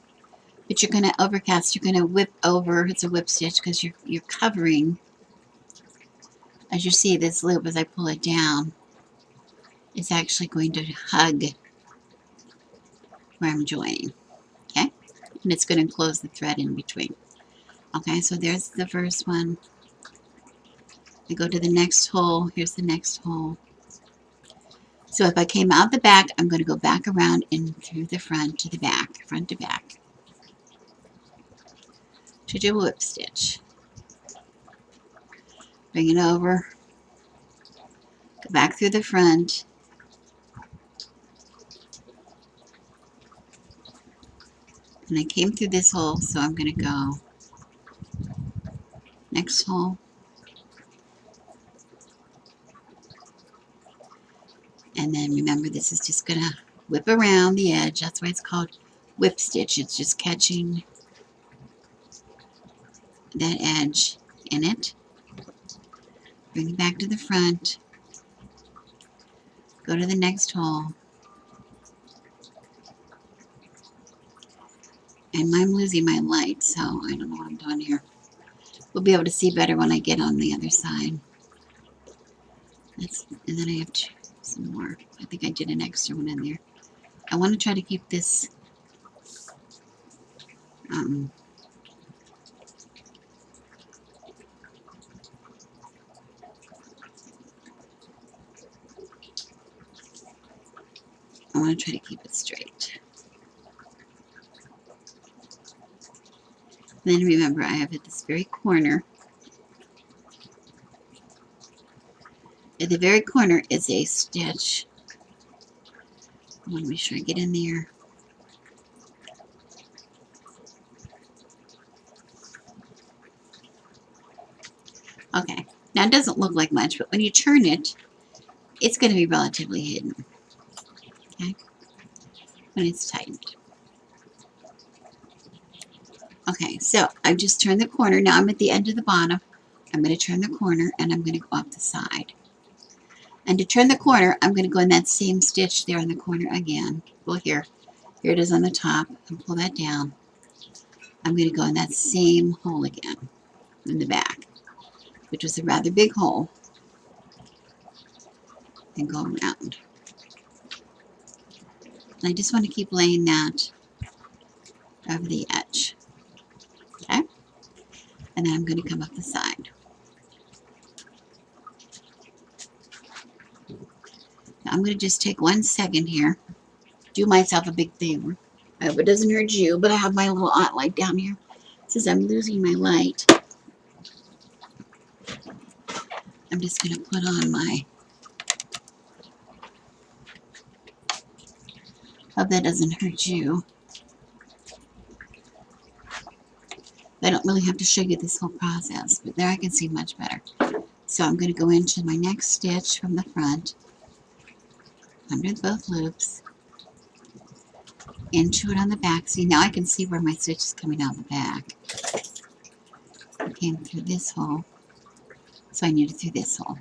But you're going to overcast. You're going to whip over. It's a whip stitch because you're covering. As you see, this loop, as I pull it down, it's actually going to hug where I'm joining. Okay? And it's going to close the thread in between. Okay, so there's the first one. I go to the next hole. Here's the next hole. So if I came out the back, I'm going to go back around and through the front to the back, front to back, to do a whip stitch. Bring it over, go back through the front, and I came through this hole, so I'm going to go next hole, and then remember this is just going to whip around the edge. That's why it's called whip stitch. It's just catching that edge in it. Bring it back to the front, go to the next hole, and I'm losing my light, so I don't know what I'm doing here. We'll be able to see better when I get on the other side. And then I have some more. I think I did an extra one in there. I want to try to keep this I want to try to keep it straight. And then remember, I have at this very corner. At the very corner is a stitch. I want to make sure I get in there. Okay, now it doesn't look like much, but when you turn it, it's going to be relatively hidden. Okay, when it's tightened. Okay, so I've just turned the corner. Now I'm at the end of the bottom. I'm going to turn the corner and I'm going to go up the side. And to turn the corner, I'm going to go in that same stitch there in the corner again. Well, here it is on the top, and pull that down. I'm going to go in that same hole again in the back, which was a rather big hole, and go around. And I just want to keep laying that over the edge. Okay? And then I'm going to come up the side. Now I'm going to just take 1 second here, do myself a big favor. I hope it doesn't hurt you, but I have my little aunt light down here. Since I'm losing my light, I'm just going to put on my, hope that doesn't hurt you. I don't really have to show you this whole process, but there I can see much better. So I'm going to go into my next stitch from the front, under both loops, into it on the back. See, now I can see where my stitch is coming out the back. I came through this hole, so I need it through this hole.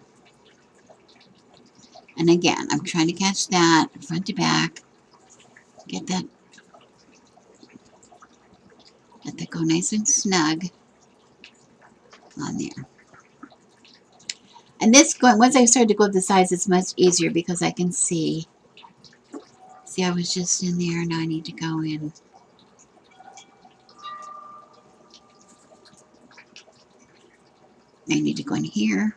And again, I'm trying to catch that front to back, get that, let that go nice and snug on there. And this going, once I started to go up the sides, it's much easier because I can see. See, I was just in there, now I need to go in I need to go in here,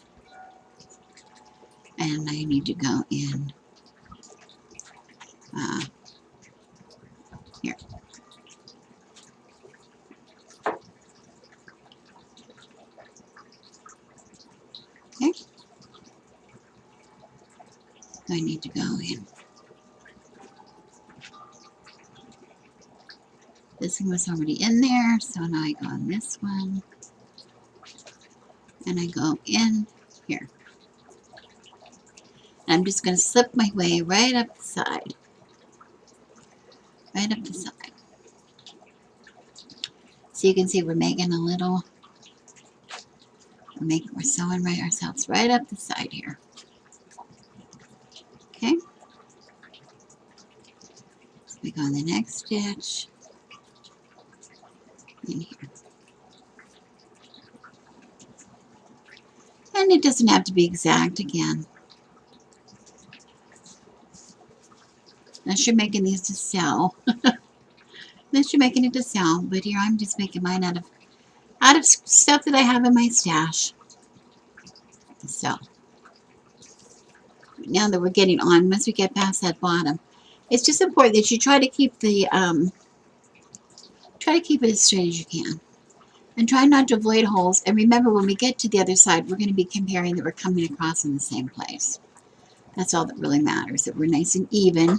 and I need to go in here. Okay. I need to go in. This one was already in there, so now I go on this one, and I go in here. And I'm just going to slip my way right up the side. Right up the side. So you can see we're making a little, we're sewing right ourselves right up the side here. Okay. So we go on the next stitch. In here. And it doesn't have to be exact again. Unless you're making these to sell. Unless you're making it to sell. But here I'm just making mine out of stuff that I have in my stash. So now that we're getting on, once we get past that bottom, it's just important that you try to keep the try to keep it as straight as you can. And try not to avoid holes. And remember, when we get to the other side, we're going to be comparing that we're coming across in the same place. That's all that really matters, that we're nice and even.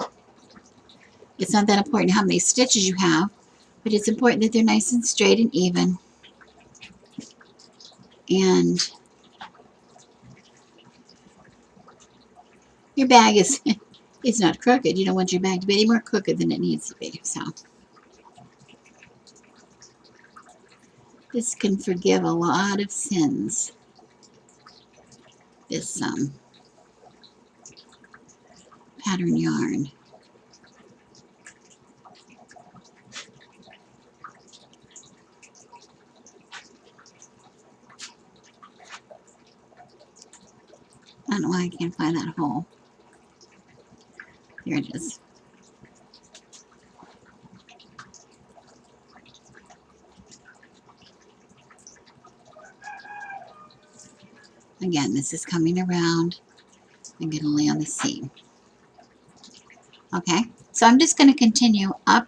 It's not that important how many stitches you have, but it's important that they're nice and straight and even. And your bag is it's not crooked. You don't want your bag to be any more crooked than it needs to be. So this can forgive a lot of sins. This pattern yarn. I don't know why I can't find that hole. Here it is. Again, this is coming around. I'm going to lay on the seam. Okay, so I'm just going to continue up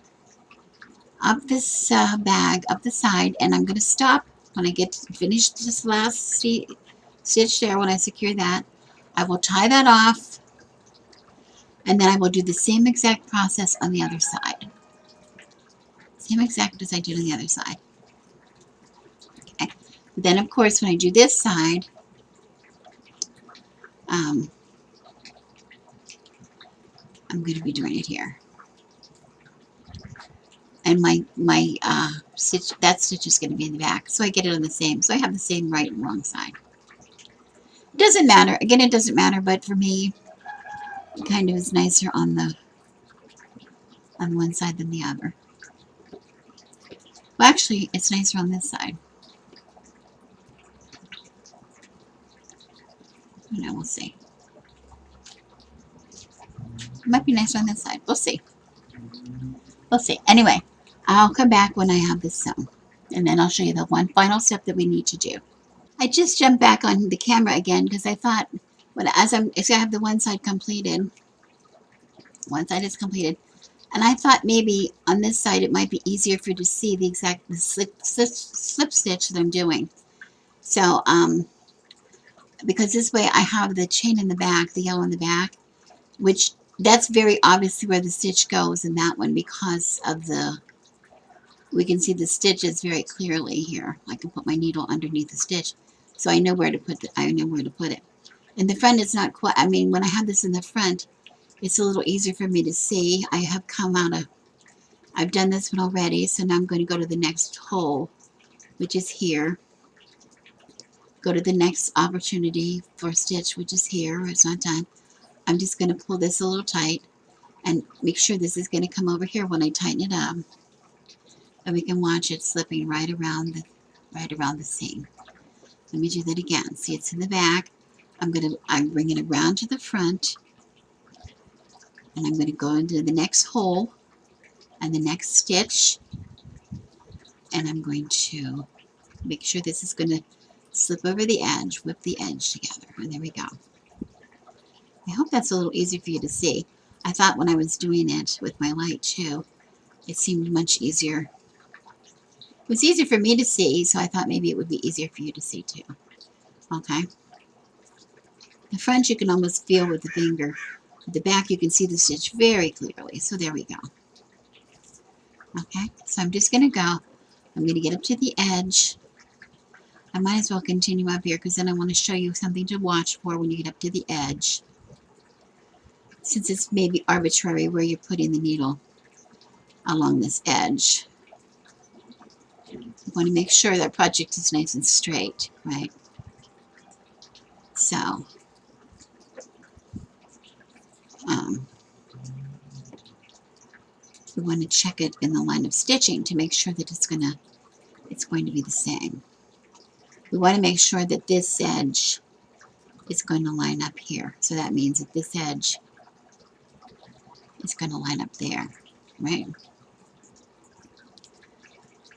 this bag, up the side, and I'm going to stop when I get to finish this last stitch there. When I secure that, I will tie that off, and then I will do the same exact process on the other side. Same exact as I did on the other side. Okay. Then, of course, when I do this side, I'm going to be doing it here. And my stitch, that stitch is going to be in the back, so I get it on the same. So I have the same right and wrong side. It doesn't matter. Again, it doesn't matter, but for me, it kind of is nicer on one side than the other. Well, actually, it's nicer on this side. You know, we'll see. It might be nicer on this side. We'll see. We'll see. Anyway, I'll come back when I have this sewn, and then I'll show you the one final step that we need to do. I just jumped back on the camera again because I thought, as I have the one side completed, one side is completed, and I thought maybe on this side it might be easier for you to see the exact slip stitch that I'm doing. So, because this way I have the chain in the back, the yellow in the back, which that's very obviously where the stitch goes in that one because of we can see the stitches very clearly here. I can put my needle underneath the stitch, so I know where to put it. In the front, it's not quite, I mean, when I have this in the front, it's a little easier for me to see. I've done this one already, so now I'm going to go to the next hole, which is here. Go to the next opportunity for stitch, which is here. It's not done. I'm just going to pull this a little tight and make sure this is going to come over here when I tighten it up. And we can watch it slipping right around the seam. Let me do that again. See, it's in the back. I'm bringing it around to the front, and I'm going to go into the next hole and the next stitch, and I'm going to make sure this is going to slip over the edge, whip the edge together, and there we go. I hope that's a little easier for you to see. I thought when I was doing it with my light too, it seemed much easier. It was easier for me to see, so I thought maybe it would be easier for you to see too. Okay. The front you can almost feel with the finger. The back you can see the stitch very clearly. So there we go. Okay, so I'm just going to go. I'm going to get up to the edge. I might as well continue up here because then I want to show you something to watch for when you get up to the edge. Since it's maybe arbitrary where you're putting the needle along this edge. You want to make sure that project is nice and straight, right? So, we want to check it in the line of stitching to make sure that it's going to be the same. We want to make sure that this edge is going to line up here. So that means that this edge is going to line up there, right?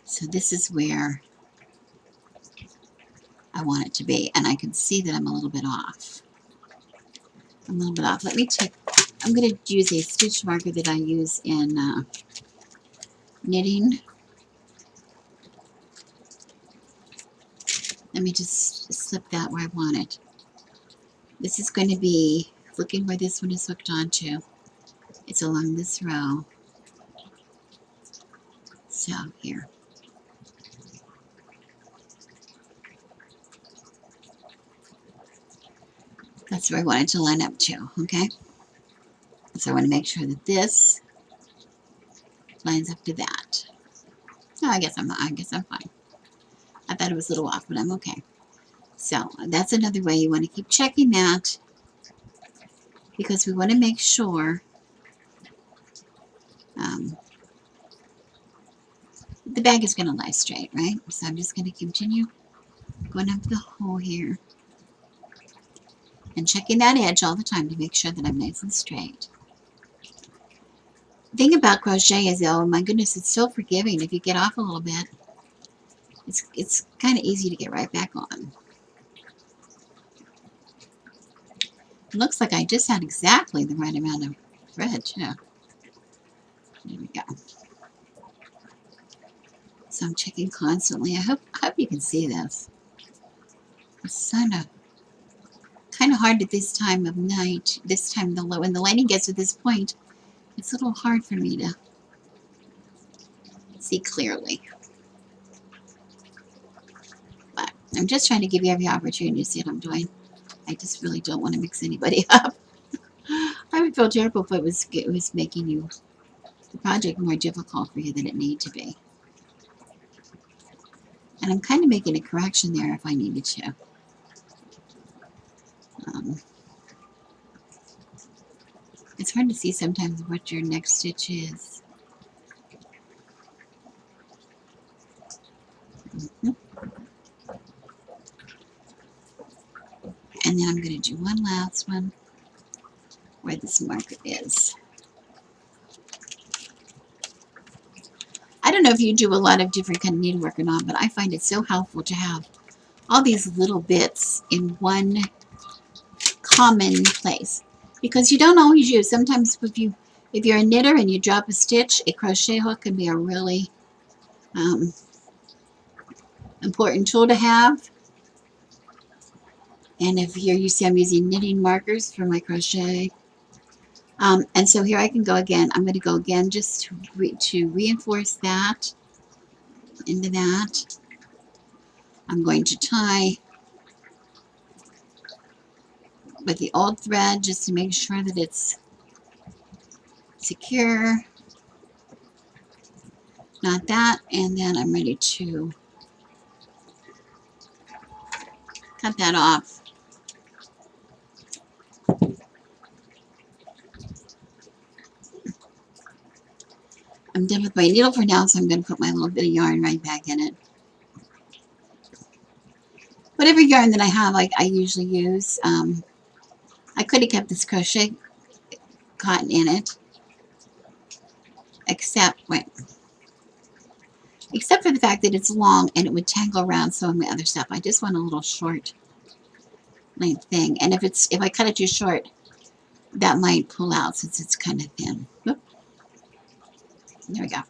So this is where I want it to be. And I can see that I'm a little bit off. I'm a little bit off. Let me check. I'm going to use a stitch marker that I use in knitting. Let me just slip that where I want it. This is going to be looking where this one is hooked onto. It's along this row. So here. That's where I want it to line up to, okay? So I want to make sure that this lines up to that. Oh, I guess I'm fine. I thought it was a little off, but I'm okay. So that's another way you want to keep checking that because we want to make sure the bag is going to lie straight, right? So I'm just going to continue going up the hole here and checking that edge all the time to make sure that I'm nice and straight. The thing about crochet is, oh my goodness, it's so forgiving. If you get off a little bit, it's kind of easy to get right back on. It looks like I just had exactly the right amount of thread, too. There we go. So I'm checking constantly. I hope you can see this. It's kind of hard at this time of night. This time, when the lighting gets to this point, it's a little hard for me to see clearly. But I'm just trying to give you every opportunity to see what I'm doing. I just really don't want to mix anybody up. I would feel terrible if it was making the project more difficult for you than it needed to be. And I'm kind of making a correction there if I needed to. It's hard to see sometimes what your next stitch is. And then I'm going to do one last one where this marker is. I don't know if you do a lot of different kind of needlework or not, but I find it so helpful to have all these little bits in one common place because you don't always use. Sometimes if you're a knitter and you drop a stitch, a crochet hook can be a really important tool to have. And if you're used to, I'm using knitting markers for my crochet. And so here I can go again. I'm going to go again just to reinforce that into that. I'm going to tie with the old thread just to make sure that it's secure. Not that. And then I'm ready to cut that off. I'm done with my needle for now, so I'm going to put my little bit of yarn right back in it. Whatever yarn that I have, I usually use. I could have kept this crochet cotton in it, except, wait, except for the fact that it's long and it would tangle around some of my other stuff. I just want a little short length thing. And if I cut it too short, that might pull out since it's kind of thin. Oop, there we go.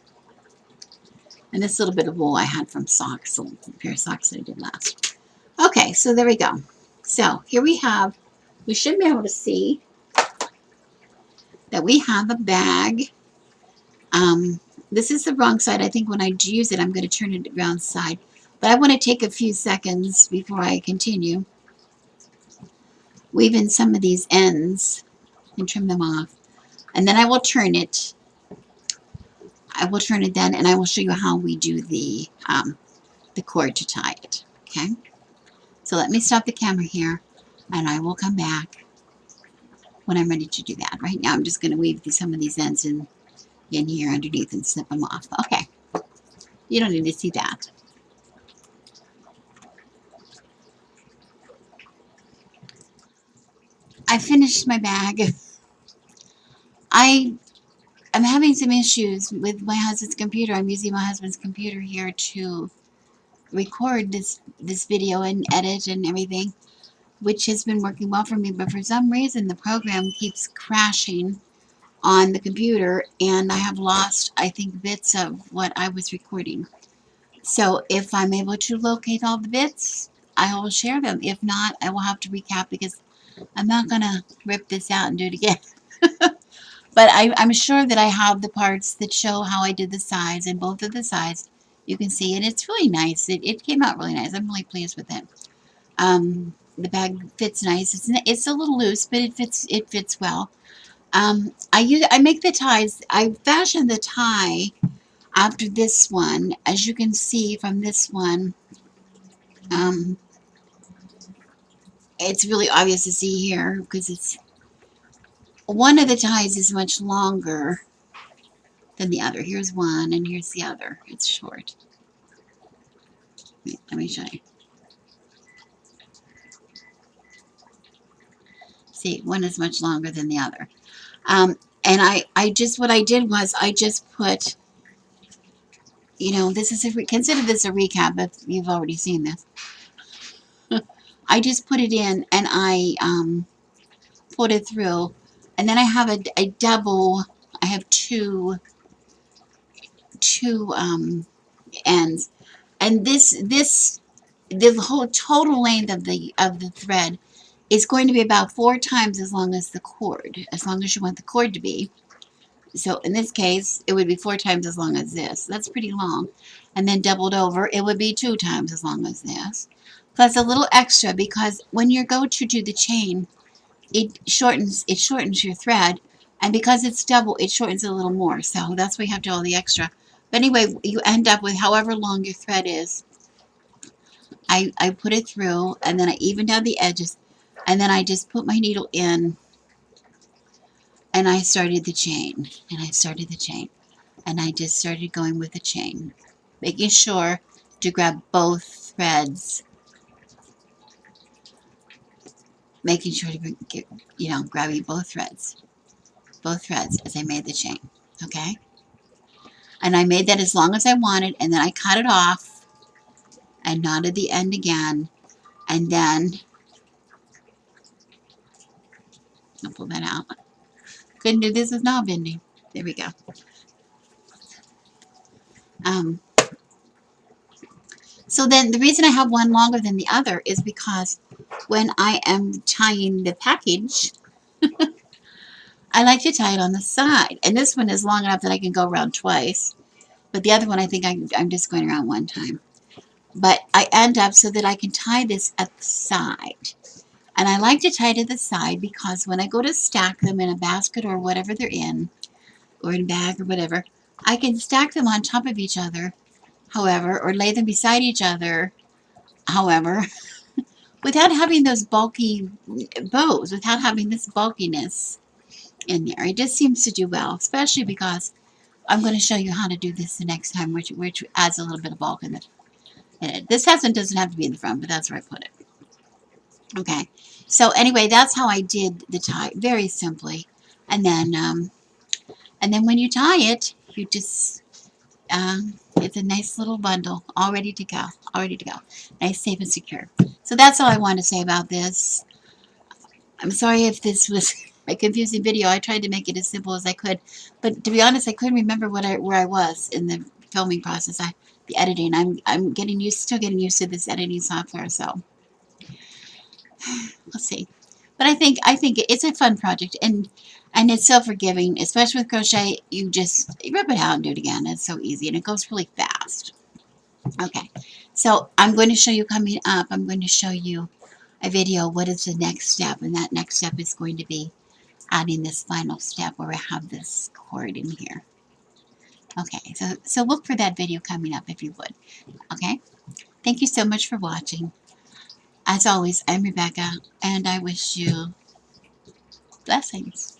And this little bit of wool I had from socks, a pair of socks that I did last. Okay, so there we go. So here we have, we should be able to see that we have a bag. This is the wrong side. I think when I use it, I'm going to turn it around side. But I want to take a few seconds before I continue. Weave in some of these ends and trim them off. And then I will turn it. I will turn it then, and I will show you how we do the cord to tie it. Okay? So let me stop the camera here, and I will come back when I'm ready to do that. Right now, I'm just going to weave some of these ends in here underneath and snip them off. Okay. You don't need to see that. I finished my bag. I'm having some issues with my husband's computer. I'm using my husband's computer here to record this video and edit and everything, which has been working well for me, but for some reason the program keeps crashing on the computer, and I have lost, I think, bits of what I was recording. So if I'm able to locate all the bits, I will share them. If not, I will have to recap because I'm not going to rip this out and do it again. But I'm sure that I have the parts that show how I did the sides, and both of the sides you can see, and it's really nice. It came out really nice. I'm really pleased with it. The bag fits nice. It's a little loose, but it fits well. I make the ties. I fashion the tie after this one. As you can see from this one, it's really obvious to see here because it's one of the ties is much longer than the other. Here's one and here's the other. It's short. Let me show you. See, one is much longer than the other. And what I did was I just put, this is consider this a recap if you've already seen this. I just put it in and I put it through, and then I have a double. I have two ends, and the whole total length of the thread is going to be about 4 times as long as the cord, as long as you want the cord to be. So in this case, it would be 4 times as long as this. That's pretty long. And then doubled over, it would be 2 times as long as this. Plus a little extra, because when you go to do the chain, it shortens your thread. And because it's double, it shortens it a little more. So that's why you have to do all the extra. But anyway, you end up with however long your thread is. I put it through, and then I evened out the edges. And then I just put my needle in, and I started the chain. And I started the chain. And I just started going with the chain, making sure to grab both threads, making sure to get, grabbing both threads as I made the chain, okay? And I made that as long as I wanted, and then I cut it off and knotted the end again, and then I'll pull that out. Couldn't do this with knob bending. There we go. So then the reason I have one longer than the other is because when I am tying the package, I like to tie it on the side. And this one is long enough that I can go around twice. But the other one, I think I'm just going around one time. But I end up so that I can tie this at the side. And I like to tie to the side because when I go to stack them in a basket or whatever they're in, or in a bag or whatever, I can stack them on top of each other, however, or lay them beside each other, however, without having those bulky bows, without having this bulkiness in there. It just seems to do well, especially because I'm going to show you how to do this the next time, which adds a little bit of bulk in it. This doesn't have to be in the front, but that's where I put it. Okay, so anyway, that's how I did the tie, very simply. And then when you tie it, you just It's a nice little bundle, all ready to go, all ready to go. Nice, safe, and secure. So that's all I want to say about this. I'm sorry if this was a confusing video. I tried to make it as simple as I could, but to be honest, I couldn't remember where I was in the filming process. The editing. I'm still getting used to this editing software. So we'll see. But I think it's a fun project, and it's so forgiving, especially with crochet. You rip it out and do it again. It's so easy, and it goes really fast. Okay, so I'm going to show you coming up. I'm going to show you a video. What is the next step? And that next step is going to be adding this final step where I have this cord in here. Okay, so look for that video coming up if you would. Okay, thank you so much for watching. As always, I'm Rebecca, and I wish you blessings.